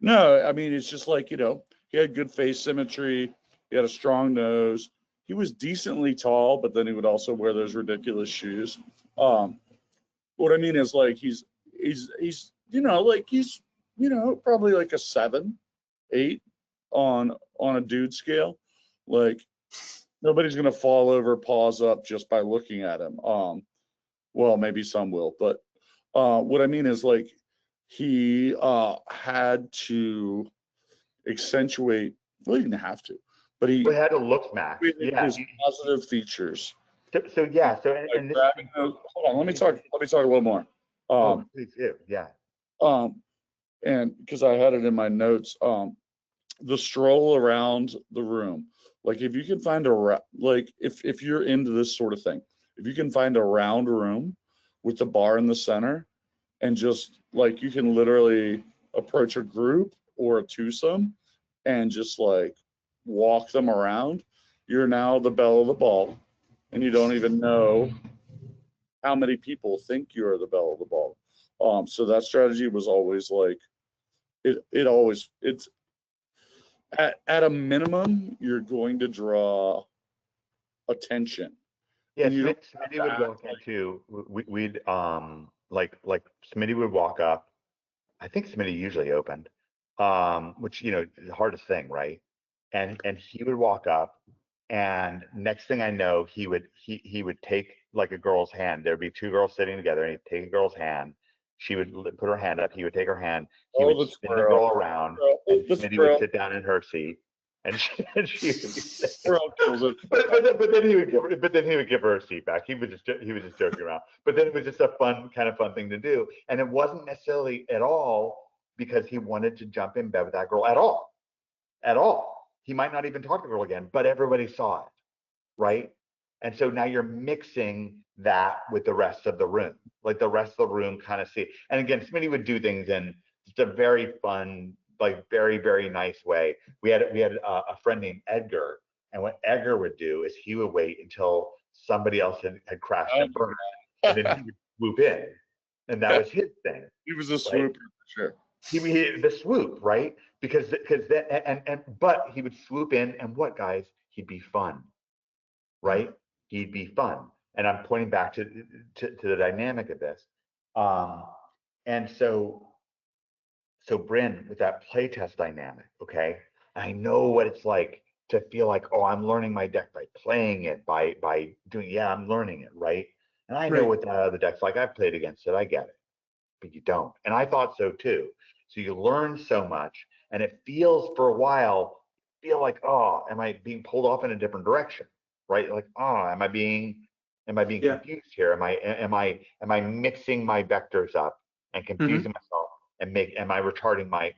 no, I mean, it's just like, he had good face symmetry. He had a strong nose. He was decently tall, but then he would also wear those ridiculous shoes. What I mean is, like, he's probably like a 7, 8 on a dude scale. Like, nobody's gonna fall over, paws up just by looking at him. Well, maybe some will, but what I mean is, like, he had to accentuate. Well, he didn't have to, but he We had to look smack. Yeah. his positive features. So yeah. So Like grabbing those, hold on, let me talk a little more. Please do. Yeah. And because I had it in my notes, the stroll around the room. Like, if you can find if you're into this sort of thing, if you can find a round room with the bar in the center and just like you can literally approach a group or a twosome and just like walk them around. You're now the belle of the ball, and you don't even know how many people think you're the belle of the ball. So that strategy was always like it's at a minimum, you're going to draw attention. Yeah, And you don't Smitty would walk into, we'd like Smitty would walk up. I think Smitty usually opened, which the hardest thing, right? And he would walk up, and next thing I know, he would take like a girl's hand. There'd be two girls sitting together, and he'd take a girl's hand. She would put her hand up. He would take her hand. He would the spin the squirrel. girl around, and Smitty would sit down in her seat, and she would be Squirrel kills it. but then he would give her a seat back. He was just joking around. But then it was just a fun thing to do, and it wasn't necessarily at all because he wanted to jump in bed with that girl at all. He might not even talk to the girl again, but everybody saw it, right? And so now you're mixing that with the rest of the room, like the rest of the room kind of see. And again, Smitty would do things in just a very fun, like very, very nice way. We had a friend named Edgar, and what Edgar would do is he would wait until somebody else had crashed and burned, and then he would swoop in, and that was his thing. He was a swooper for sure. He the swoop, right? Because but he would swoop in, and what, guys? He'd be fun, right? He'd be fun, and I'm pointing back to the dynamic of this, and so Bryn, with that playtest dynamic, okay, I know what it's like to feel like, oh, I'm learning my deck by playing it, by doing, yeah, I'm learning it, right? And I know Right. what the deck's like. I've played against it. I get it, but you don't, and I thought so too. So you learn so much, and it feels for a while, feel like, oh, am I being pulled off in a different direction, right? Like, oh, am I being Yeah. confused here? Am I mixing my vectors up and confusing myself, and am I retarding my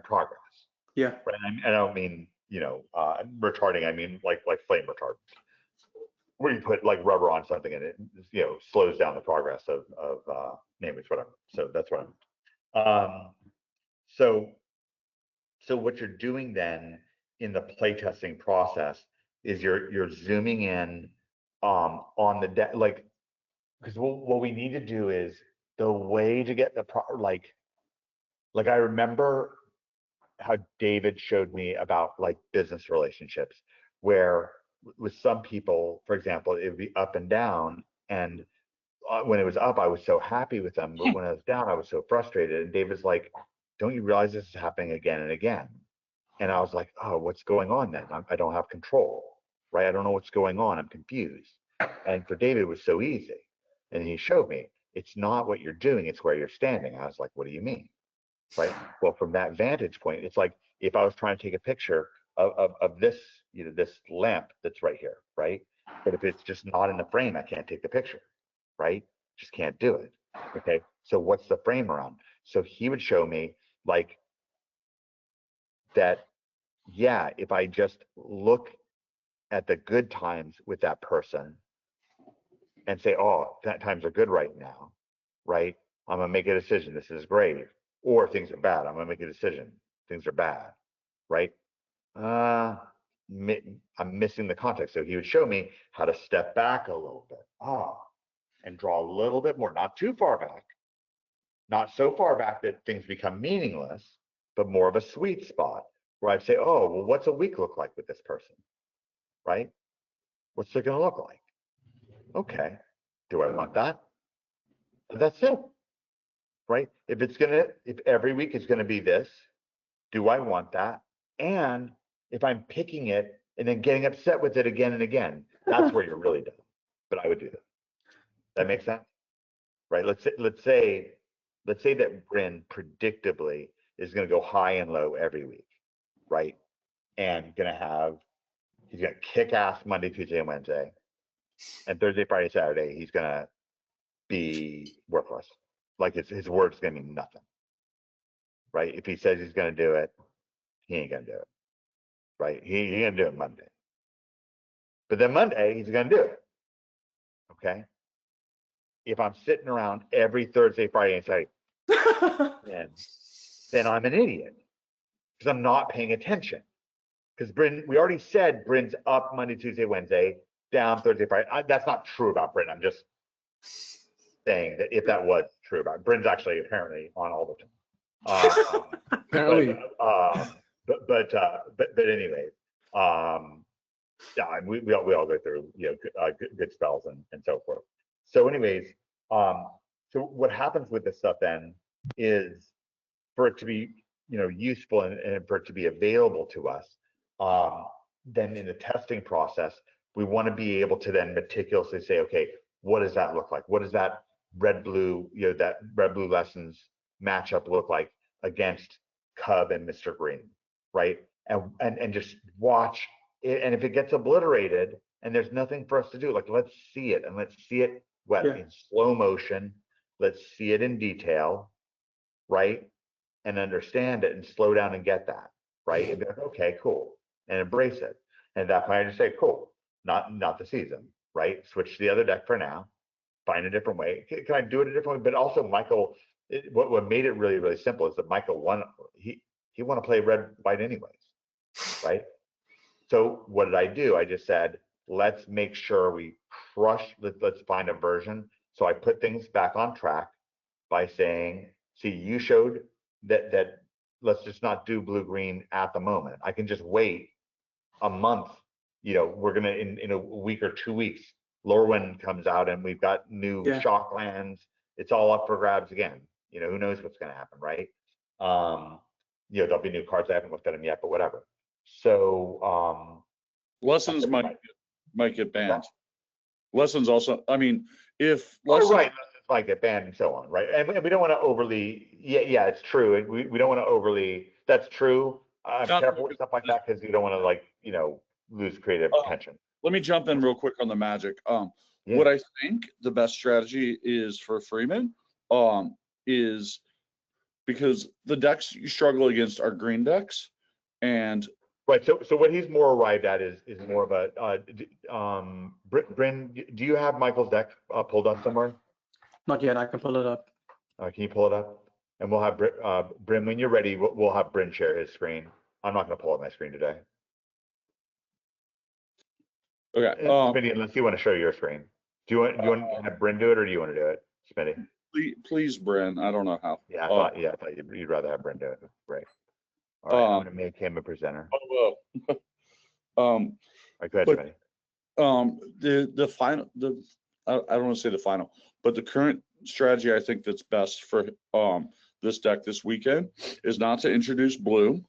progress? Yeah. Right? And I don't mean retarding. I mean like flame retardant, where you put like rubber on something and it slows down the progress of name it, whatever. So that's what I'm. So what you're doing then in the playtesting process is you're zooming in on the deck, like, because what we need to do is the way to get the like I remember how David showed me about like business relationships, where with some people, for example, it would be up and down, and when it was up, I was so happy with them, but when I was down, I was so frustrated. And David's like, "Don't you realize this is happening again and again?" And I was like, "Oh, what's going on then? I don't have control, right? I don't know what's going on. I'm confused." And for David, it was so easy, and he showed me it's not what you're doing; it's where you're standing. I was like, "What do you mean?" Right? Well, from that vantage point, it's like if I was trying to take a picture of this, this lamp that's right here, right? But if it's just not in the frame, I can't take the picture, right? Just can't do it. Okay. So what's the frame around? So he would show me like that, yeah, if I just look at the good times with that person and say, oh, that times are good right now, right? I'm gonna make a decision. This is great. Or things are bad. I'm gonna make a decision. Things are bad, right? I'm missing the context. So he would show me how to step back a little bit, and draw a little bit more, not too far back, not so far back that things become meaningless, but more of a sweet spot where I'd say, oh, well, what's a week look like with this person, right? What's it gonna look like? Okay, do I want that? That's it, right? If every week is gonna be this, do I want that? And if I'm picking it and then getting upset with it again and again, that's where you're really done. But I would do that. That makes sense, right? Let's say that Bryn predictably is going to go high and low every week, right? And he's going to kick ass Monday, Tuesday, and Wednesday, and Thursday, Friday, Saturday he's going to be worthless. Like his word's going to mean nothing, right? If he says he's going to do it, he ain't going to do it, right? He going to do it Monday, but then Monday he's going to do it, okay? if I'm sitting around every Thursday, Friday, and Saturday, then I'm an idiot because I'm not paying attention. Because Bryn, we already said Bryn's up Monday, Tuesday, Wednesday, down Thursday, Friday. That's not true about Bryn. I'm just saying that if that was true about Bryn's actually apparently on all the time. Apparently. But anyway, yeah, we all go through good spells and so forth. So anyways, so what happens with this stuff then is for it to be useful and for it to be available to us, then in the testing process, we want to be able to then meticulously say, okay, what does that look like? What does that red-blue, that red-blue lessons matchup look like against Cub and Mr. Green, right? And just watch it. And if it gets obliterated and there's nothing for us to do, like let's see it, and let's see it in slow motion. Let's see it in detail, right? And understand it and slow down and get that, right? And be like, okay, cool, and embrace it. And at that point, I just say, cool, not the season, right? Switch to the other deck for now. Find a different way. Can I do it a different way? But also, Michael, what made it really, really simple is that Michael he want to play red white anyways, right? So what did I do? I just said, let's make sure we crush. Let's find a version. So I put things back on track by saying, see, you showed that let's just not do blue green at the moment. I can just wait a month. We're gonna in a week or 2 weeks, Lorwyn comes out and we've got new shock lands. It's all up for grabs again. Who knows what's gonna happen, right? There'll be new cards. I haven't looked at them yet, but whatever. So lessons might get banned. Lessons also, I mean, if lessons might get banned and so on, right? And we don't want to overly, yeah, it's true. And we don't want to overly, that's true. I'm careful with stuff like that because you don't want to lose creative tension. Let me jump in real quick on the Magic. What I think the best strategy is for Freeman is because the decks you struggle against are green decks, and right. So what he's more arrived at is more of a Bryn, do you have Michael's deck pulled up somewhere? Not yet. I can pull it up. Can you pull it up? And we'll have Bryn, when you're ready, we'll have Bryn share his screen. I'm not going to pull up my screen today. Okay. Smitty, unless you want to show your screen. Do you want to have Bryn do it, or do you want to do it, Smitty? Please, Bryn. I don't know how. Yeah, I thought you'd rather have Bryn do it. Great. All right, I'm going to make him a presenter. All right, go ahead, Smitty. The final, I don't want to say the final, but the current strategy I think that's best for this deck this weekend is not to introduce blue,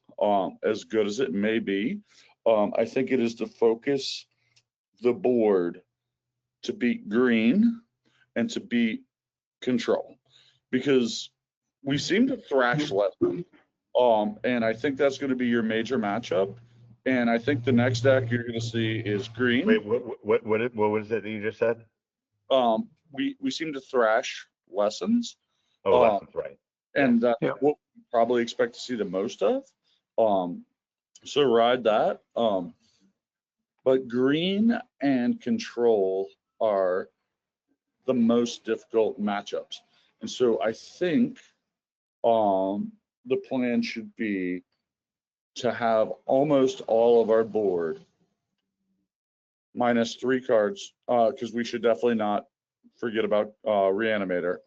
as good as it may be. I think it is to focus the board to beat green and to beat control, because we seem to thrash lessons, and I think that's going to be your major matchup. And I think the next deck you're going to see is green. Wait, what was it that you just said? We seem to thrash lessons. Lessons, right? And what we probably expect to see the most of. So ride that. But green and control are the most difficult matchups. And so I think the plan should be to have almost all of our board minus 3 cards, because we should definitely not forget about Reanimator,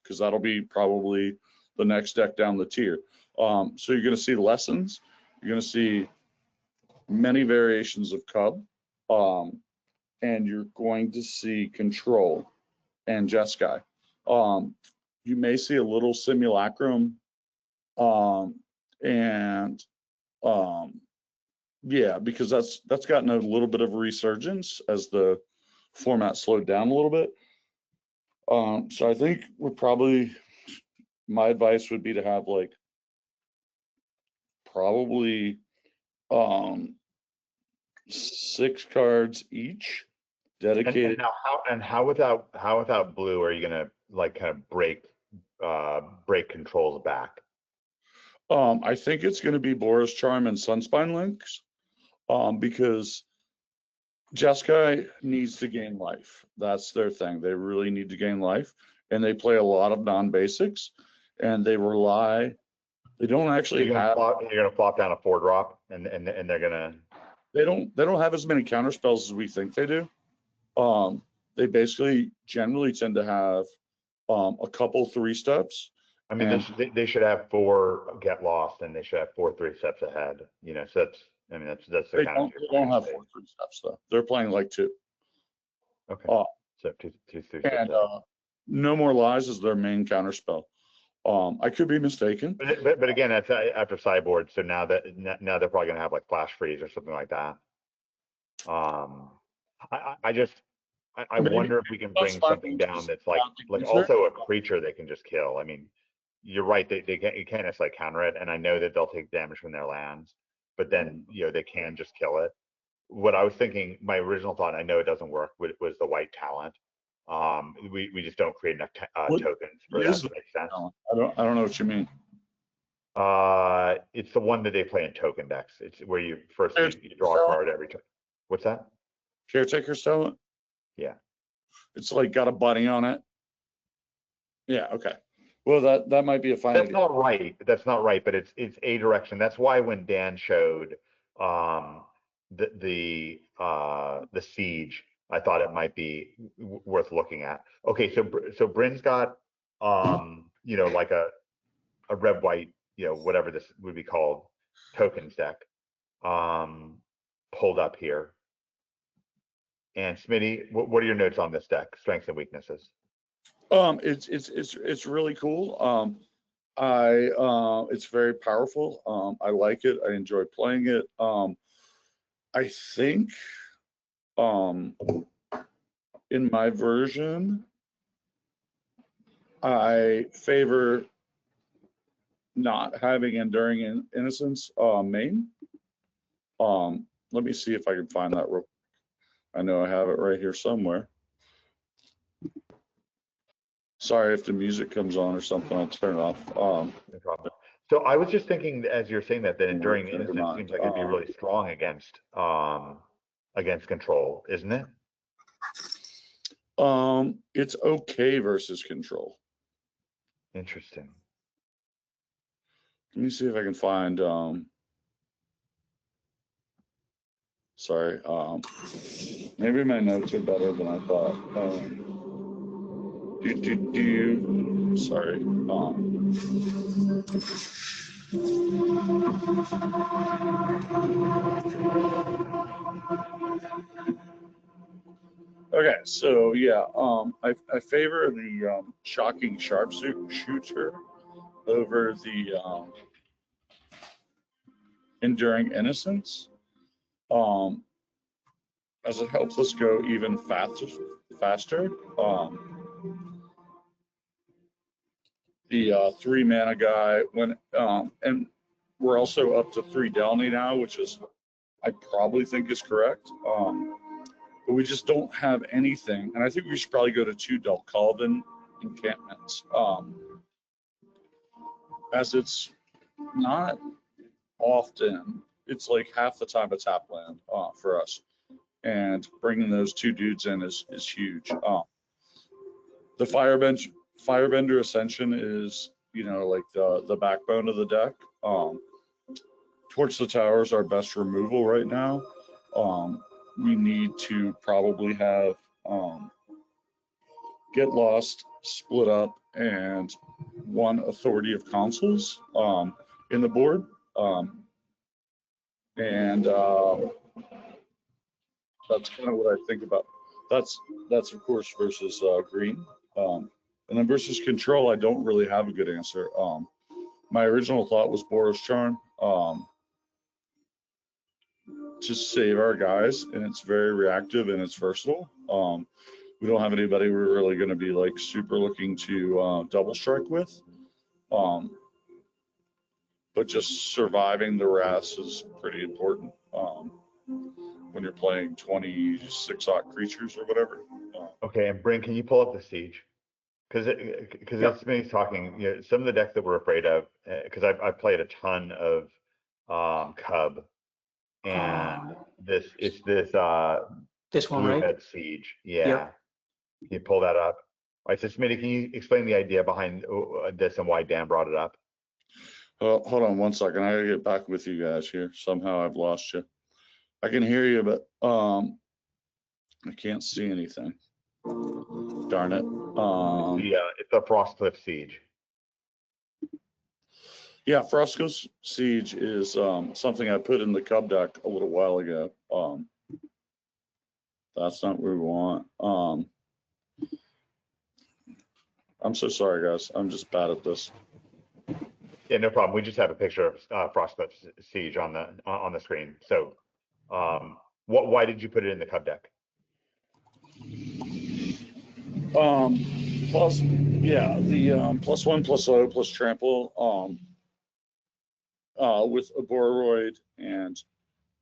because that'll be probably the next deck down the tier. So you're going to see lessons. You're going to see many variations of Cub, and you're going to see control and Jeskai. You may see a little Simulacrum, and yeah, because that's gotten a little bit of a resurgence as the format slowed down a little bit. So I think my advice would be to have like probably 6 cards each dedicated. And how without blue are you gonna like kind of break controls back? I think it's going to be Boris Charm and Sunspine Links, because Jeskai needs to gain life. That's their thing. They really need to gain life, and they play a lot of non-basics, and they rely. They don't actually have. You're gonna flop down a 4-drop, and they're gonna. They don't have as many counter spells as we think they do. They basically generally tend to have a couple 3-steps. I mean, they should have 4 get lost, and they should have 4 3-steps ahead. You know, so that's the They kind of. don't have 4 3-steps though. They're playing like 2. Okay. Uh, So 2 3 and steps. No More Lies is their main counter spell. I could be mistaken. But again, that's after sideboard. So now they're probably gonna have like flash freeze or something like that. I wonder if we can bring something down that's like also a creature they can just kill. I mean, you're right. You can't necessarily counter it, and I know that they'll take damage from their lands, but then they can just kill it. What I was thinking, my original thought, I know it doesn't work, was the white talent. We just don't create enough tokens for that to make sense. I don't know what you mean. It's the one that they play in token decks. It's where you first you draw a card every turn. What's that? Caretaker's Talent? Yeah. It's like got a bunny on it. Yeah, okay. Well, that might be a fine. That's not right. That's not right, but it's a direction. That's why when Dan showed the siege, I thought it might be worth looking at. Okay, so Bryn's got like a red white, whatever this would be called, tokens deck pulled up here. And Smitty, what are your notes on this deck? Strengths and weaknesses. It's really cool. It's very powerful. I like it. I enjoy playing it. I think in my version, I favor not having Enduring Innocence main. Let me see if I can find that real quick. I know I have it right here somewhere. Sorry if the music comes on or something, I'll turn it off. No problem. So I was just thinking, as you're saying that Enduring Innocence seems like it'd be really strong against control, isn't it? It's okay versus control. Interesting. Let me see if I can find sorry, maybe my notes are better than I thought. Sorry. Okay, so yeah, I favor the Shocking Sharpshooter over the Enduring Innocence, as it helps us go even faster. The 3 mana guy and we're also up to 3 Delny now, which is I probably think is correct. But we just don't have anything, and I think we should probably go to 2 Delcalvin encampments, as it's not often. It's like half the time a tap land for us, and bringing those 2 dudes in is huge. The Firebender Ascension is like the backbone of the deck. Torch the Tower is our best removal right now. We need to probably have Get Lost, Split Up, and 1 Authority of Consuls in the board. And that's kind of what I think about. That's of course versus green. And then versus control, I don't really have a good answer. My original thought was Boros Charm. Just save our guys, and it's very reactive and it's versatile. We don't have anybody we're really going to be like super looking to double strike with, but just surviving the rest is pretty important when you're playing 26 odd creatures or whatever. Okay, and Bryn, can you pull up the siege? Because that's me talking. Some of the decks that we're afraid of, because I've played a ton of Cub. And this This one, right? Bluehead Siege. Yeah. Yep. Can you pull that up? All right, so Smitty, can you explain the idea behind this and why Dan brought it up? Hold on one second. I gotta get back with you guys here. Somehow I've lost you. I can hear you, but I can't see anything. Darn it. It's the Frostcliff Siege. Yeah, Frostcliff Siege is something I put in the Cub deck a little while ago. That's not what we want. I'm so sorry, guys. I'm just bad at this. Yeah, no problem. We just have a picture of Frostcliff Siege on the screen. So, why did you put it in the Cub deck? Plus, yeah, the +1/+0 plus trample with a Bororoid and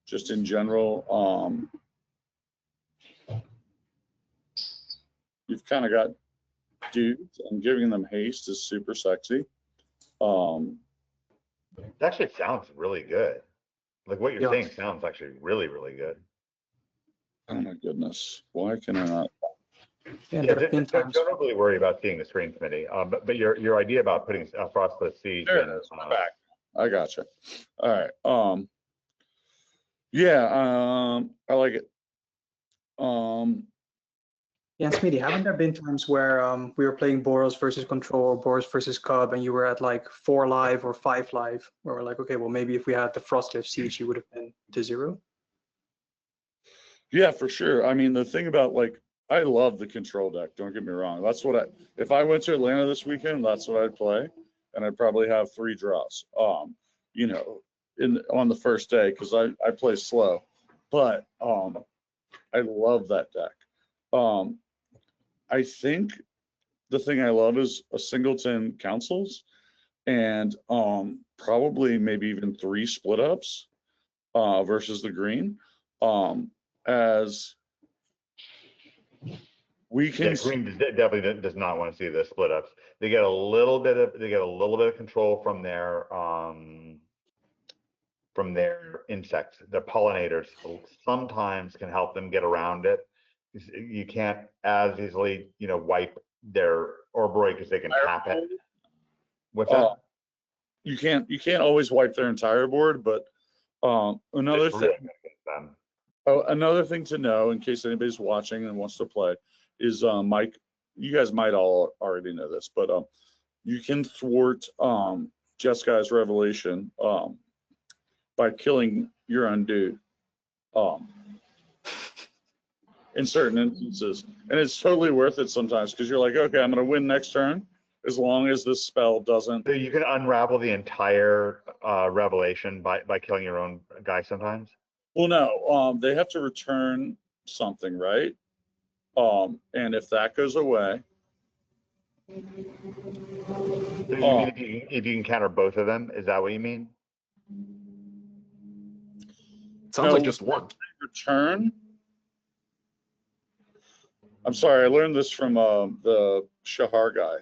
just in general, you've kind of got dudes, and giving them haste is super sexy. It actually sounds really good. Like what you're Yeah. saying sounds actually really, really good. Oh my goodness, why can I not? Yeah, Yeah, there have been times. don't really worry about seeing the screen, Committee. But your idea about putting Frostcliff Siege There in, it is. I'm back. I gotcha. All right. Yeah. I like it. Yeah, Smitty, haven't there been times where we were playing Boros versus Control or Boros versus Cub, and you were at like 4 live or 5 live, where we're like, okay, well maybe if we had the Frostcliff Siege, you would have been to 0. Yeah, for sure. I mean, the thing about like, I love the control deck. Don't get me wrong. That's what if I went to Atlanta this weekend, that's what I'd play, and I'd probably have 3 draws. You know, on the first day because I play slow, but I love that deck. I think the thing I love is a singleton councils and probably maybe even 3 split ups versus the green. As we can Green definitely does not want to see the split ups. They get a little bit of control from their insects. Their pollinators sometimes can help them get around it. You can't as easily, wipe their Orbroid because they can tap it. What's that? You can't always wipe their entire board, but another thing to know in case anybody's watching and wants to play is Mike, you guys might all already know this, but you can thwart Jesky's Revelation by killing your own dude in certain instances. And it's totally worth it sometimes because you're like, okay, I'm going to win next turn as long as this spell doesn't. So you can unravel the entire Revelation by killing your own guy sometimes? Well, no, they have to return something, right? And if that goes away. So you mean if you can counter both of them? Is that what you mean? Sounds like just one. Return. I'm sorry, I learned this from the Shahar guy.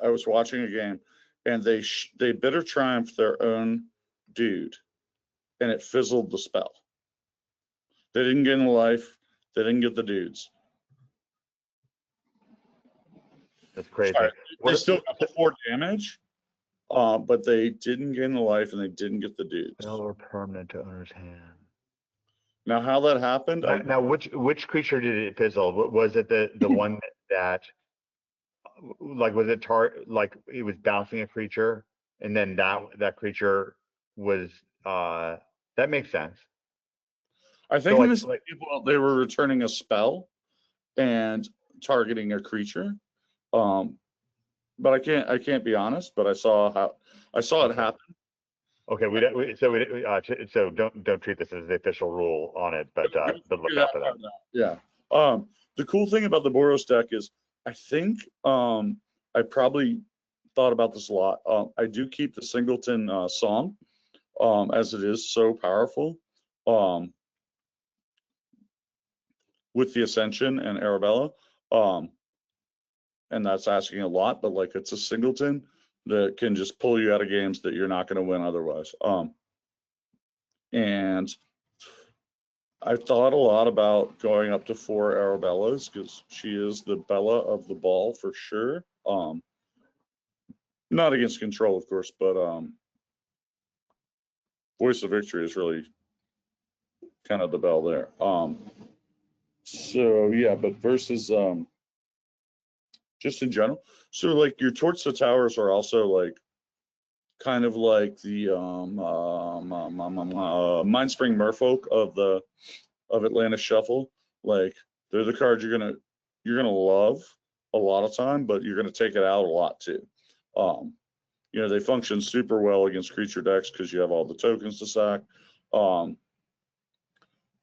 I was watching a game, and they bitter triumph their own dude, and it fizzled the spell. They didn't get in life. They didn't get the dudes. That's crazy. Sorry, they still got the 4 damage, but they didn't gain the life and they didn't get the dudes. Spell or permanent to owner's hand. Now, how that happened? Now, which creature did it fizzle? Was it the one that like was it like it was bouncing a creature and then that creature was that makes sense. I think So in this people they were returning a spell and targeting a creature. But I can't be honest, but I saw it happen. Okay, so don't treat this as the official rule on it, but look out for that. Yeah. The cool thing about the Boros deck is I think I probably thought about this a lot. I do keep the singleton song as it is so powerful with the Ascension and Arabella. And that's asking a lot, but like it's a singleton that can just pull you out of games that you're not going to win otherwise. And I thought a lot about going up to 4 Arabellas because she is the Bella of the ball for sure. Not against control, of course, but Voice of Victory is really kind of the bell there. So yeah, but versus just in general. So like your Torch the Towers are also like kind of like the Mindspring Merfolk of Atlantis Shuffle. Like they're the cards you're gonna love a lot of time, but you're gonna take it out a lot too. You know, they function super well against creature decks because you have all the tokens to sack.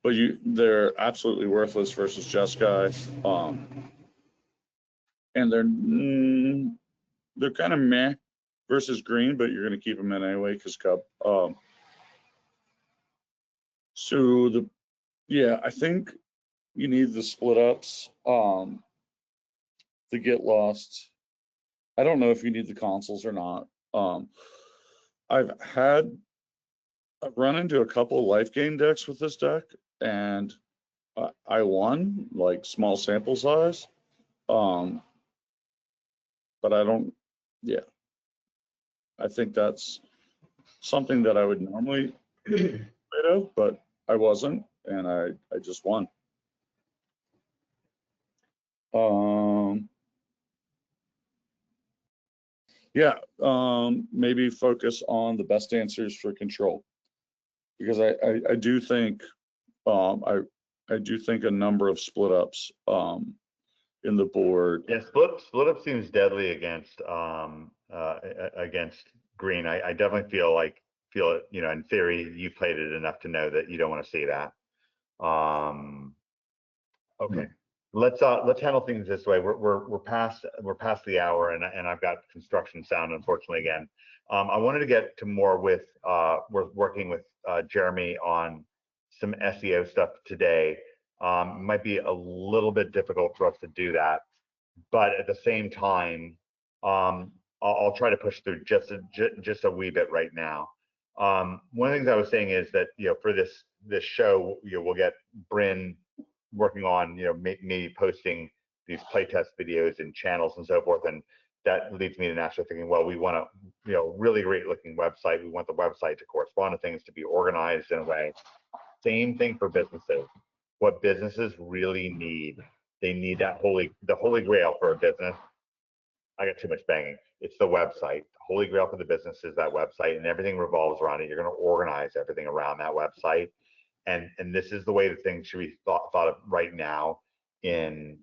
But they're absolutely worthless versus Jeskai. And they're kind of meh versus green, but you're going to keep them in anyway because Cub. Yeah, I think you need the split ups to get lost. I don't know if you need the consoles or not. I've run into a couple of life gain decks with this deck, and I won, like small sample size. But I don't, yeah. I think that's something that I would normally be afraid of, but I wasn't, and I just won. Yeah, maybe focus on the best answers for control, because I do think I do think a number of split ups in the board. Yeah, split up seems deadly against green. I definitely feel it. You know, in theory, you played it enough to know that you don't want to see that. Okay, let's handle things this way. We're past the hour, and I've got construction sound, unfortunately, again. I wanted to get to more with we're working with Jeremy on some SEO stuff today. Might be a little bit difficult for us to do that, but at the same time, I'll try to push through just a wee bit right now. One of the things I was saying is that, you know, for this show, you know, we'll get Bryn working on, you know, maybe posting these playtest videos in channels and so forth, and that leads me to naturally thinking, well, we want a, you know, really great looking website. We want the website to correspond to things, to be organized in a way. Same thing for businesses. What businesses really need, they need the holy grail for a business. I got too much banging. It's the website. The holy grail for the business is that website, and everything revolves around it. You're going to organize everything around that website, and this is the way that things should be thought of right now. In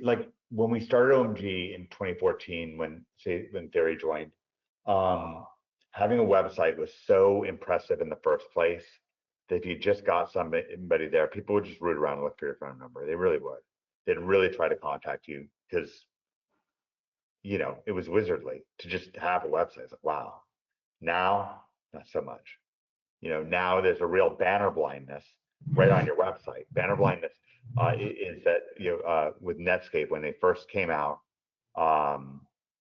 like when we started OMG in 2014, when Theory joined, having a website was so impressive in the first place that if you just got somebody there, people would just root around and look for your phone number. They really would. They'd really try to contact you because, you know, it was wizardly to just have a website. It's like, wow. Now, not so much. You know, now there's a real banner blindness right on your website. Banner blindness is that, you know, with Netscape, when they first came out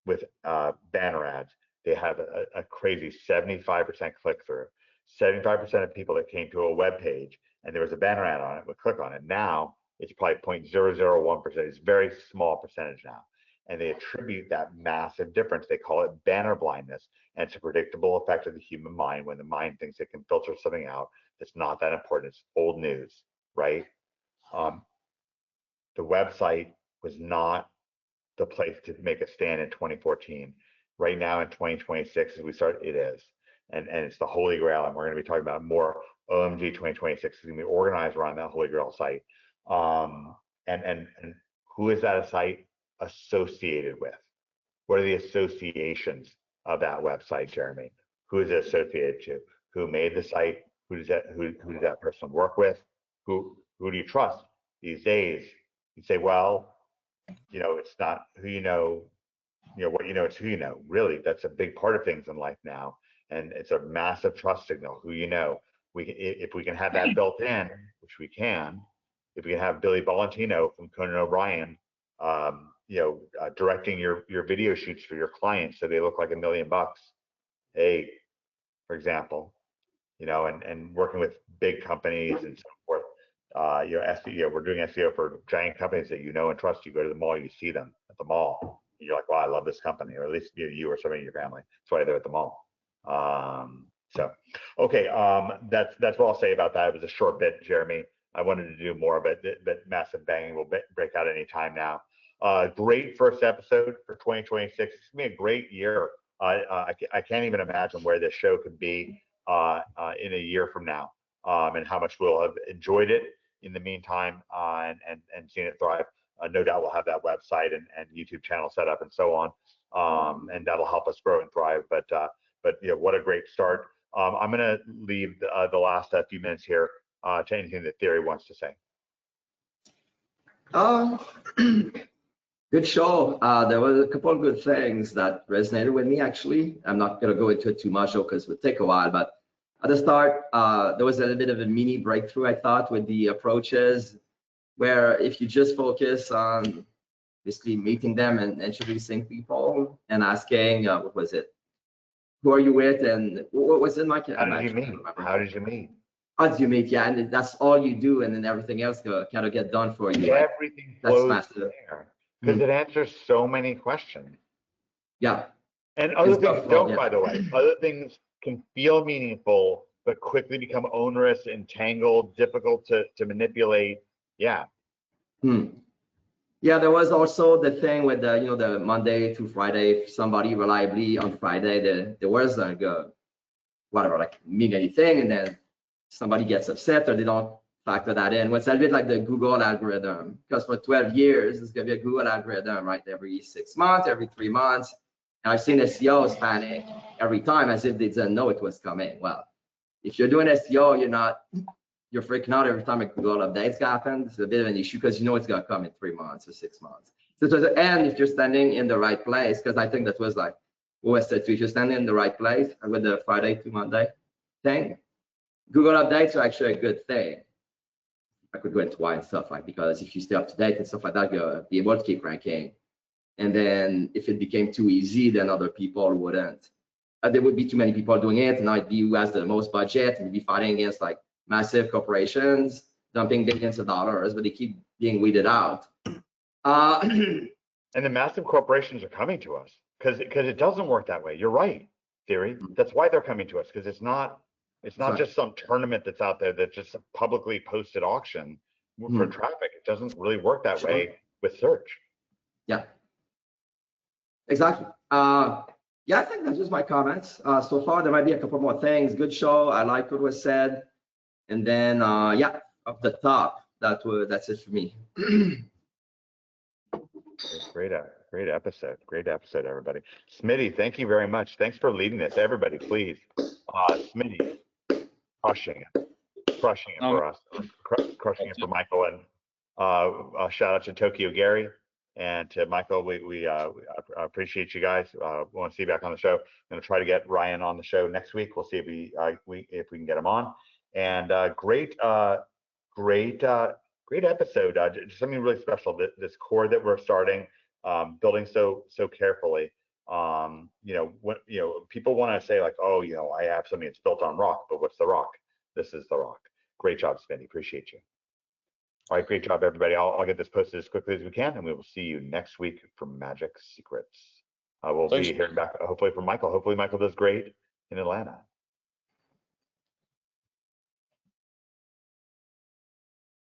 with banner ads, they had a crazy 75% click through. 75% of people that came to a web page and there was a banner ad on it would click on it. Now it's probably 0.001%. It's a very small percentage now. And they attribute that massive difference. They call it banner blindness. And it's a predictable effect of the human mind when the mind thinks it can filter something out that's not that important. It's old news, right? The website was not the place to make a stand in 2014. Right now in 2026, as we start, it is. And it's the holy grail. And we're going to be talking about more. OMG 2026 is going to be organized around that holy grail site. And who is that a site associated with? What are the associations of that website, Jeremy? Who is it associated to? Who made the site? Who does that person work with? Who do you trust these days? You say, well, you know, it's not who you know, what you know, it's who you know. Really, that's a big part of things in life now. And it's a massive trust signal, who you know. If we can have that built in, which we can, if we can have Billy Valentino from Conan O'Brien, directing your video shoots for your clients so they look like $1 million. Hey, for example, and working with big companies and so forth. SEO, we're doing SEO for giant companies that and trust. You go to the mall, you see them at the mall. You're like, wow, I love this company, or at least you or somebody in your family. That's why they're at the mall. Okay, that's what I'll say about that. It was a short bit, Jeremy. I wanted to do more of it, but massive banging will break out any time now. Great first episode for 2026. It's gonna be a great year. I can't even imagine where this show could be in a year from now, and how much we'll have enjoyed it in the meantime, and seen it thrive. No doubt we'll have that website and YouTube channel set up and so on, and that'll help us grow and thrive. But what a great start. I'm going to leave the last few minutes here to anything that Theory wants to say. Good show. There was a couple of good things that resonated with me, actually. I'm not going to go into it too much because it would take a while, but at the start, there was a little bit of a mini breakthrough, I thought, with the approaches, where if you just focus on basically meeting them and introducing people and asking, what was it? Who are you with, and what was it, Mike? How did you meet? How did you meet? How did you meet? Yeah, and that's all you do, and then everything else kind of get done for you. Everything flows there because it answers so many questions. Yeah. And other things don't, by the way. Other things can feel meaningful, but quickly become onerous, entangled, difficult to manipulate. Yeah. Yeah, there was also the thing with the the Monday to Friday. Somebody reliably on Friday, there was like whatever, like mean anything, and then somebody gets upset or they don't factor that in. It's a bit like the Google algorithm, because for 12 years it's gonna be a Google algorithm, right? Every 6 months, every 3 months, and I've seen SEOs panic every time as if they didn't know it was coming. Well, if you're doing SEO, you're freaking out every time a Google updates happen. It's a bit of an issue because it's gonna come in 3 months or 6 months. So and if you're standing in the right place, because I think that was like what was said too, if you're standing in the right place with the Friday to Monday thing, Google updates are actually a good thing. I could go into why and stuff, like, because if you stay up to date and stuff like that, you'll be able to keep ranking. And then if it became too easy, then other people wouldn't. There would be too many people doing it, and I'd be who has the most budget, and be fighting against like massive corporations dumping billions of dollars, but they keep being weeded out. And the massive corporations are coming to us because it doesn't work that way. You're right, Theory. That's why they're coming to us, because it's not just some tournament that's out there that's just a publicly posted auction for traffic. It doesn't really work that way with search. Yeah, exactly. Yeah, I think that's just my comments. So far, there might be a couple more things. Good show. I like what was said. And then, yeah, up the top, that's it for me. Great episode. Great episode, everybody. Smitty, thank you very much. Thanks for leading this. Everybody, please. Smitty, crushing it for us, crushing it for Michael, and shout out to Tokyo Gary and to Michael. We appreciate you guys. Want to see you back on the show. I'm going to try to get Ryan on the show next week. We'll see if we can get him on. And great episode. Just something really special. This core that we're starting, building so carefully. When people want to say like, oh, I have something that's built on rock, but what's the rock? This is the rock. Great job, Smitty. Appreciate you. All right, great job, everybody. I'll get this posted as quickly as we can, and we will see you next week for Magic Secrets. We'll be hearing back hopefully from Michael. Hopefully Michael does great in Atlanta.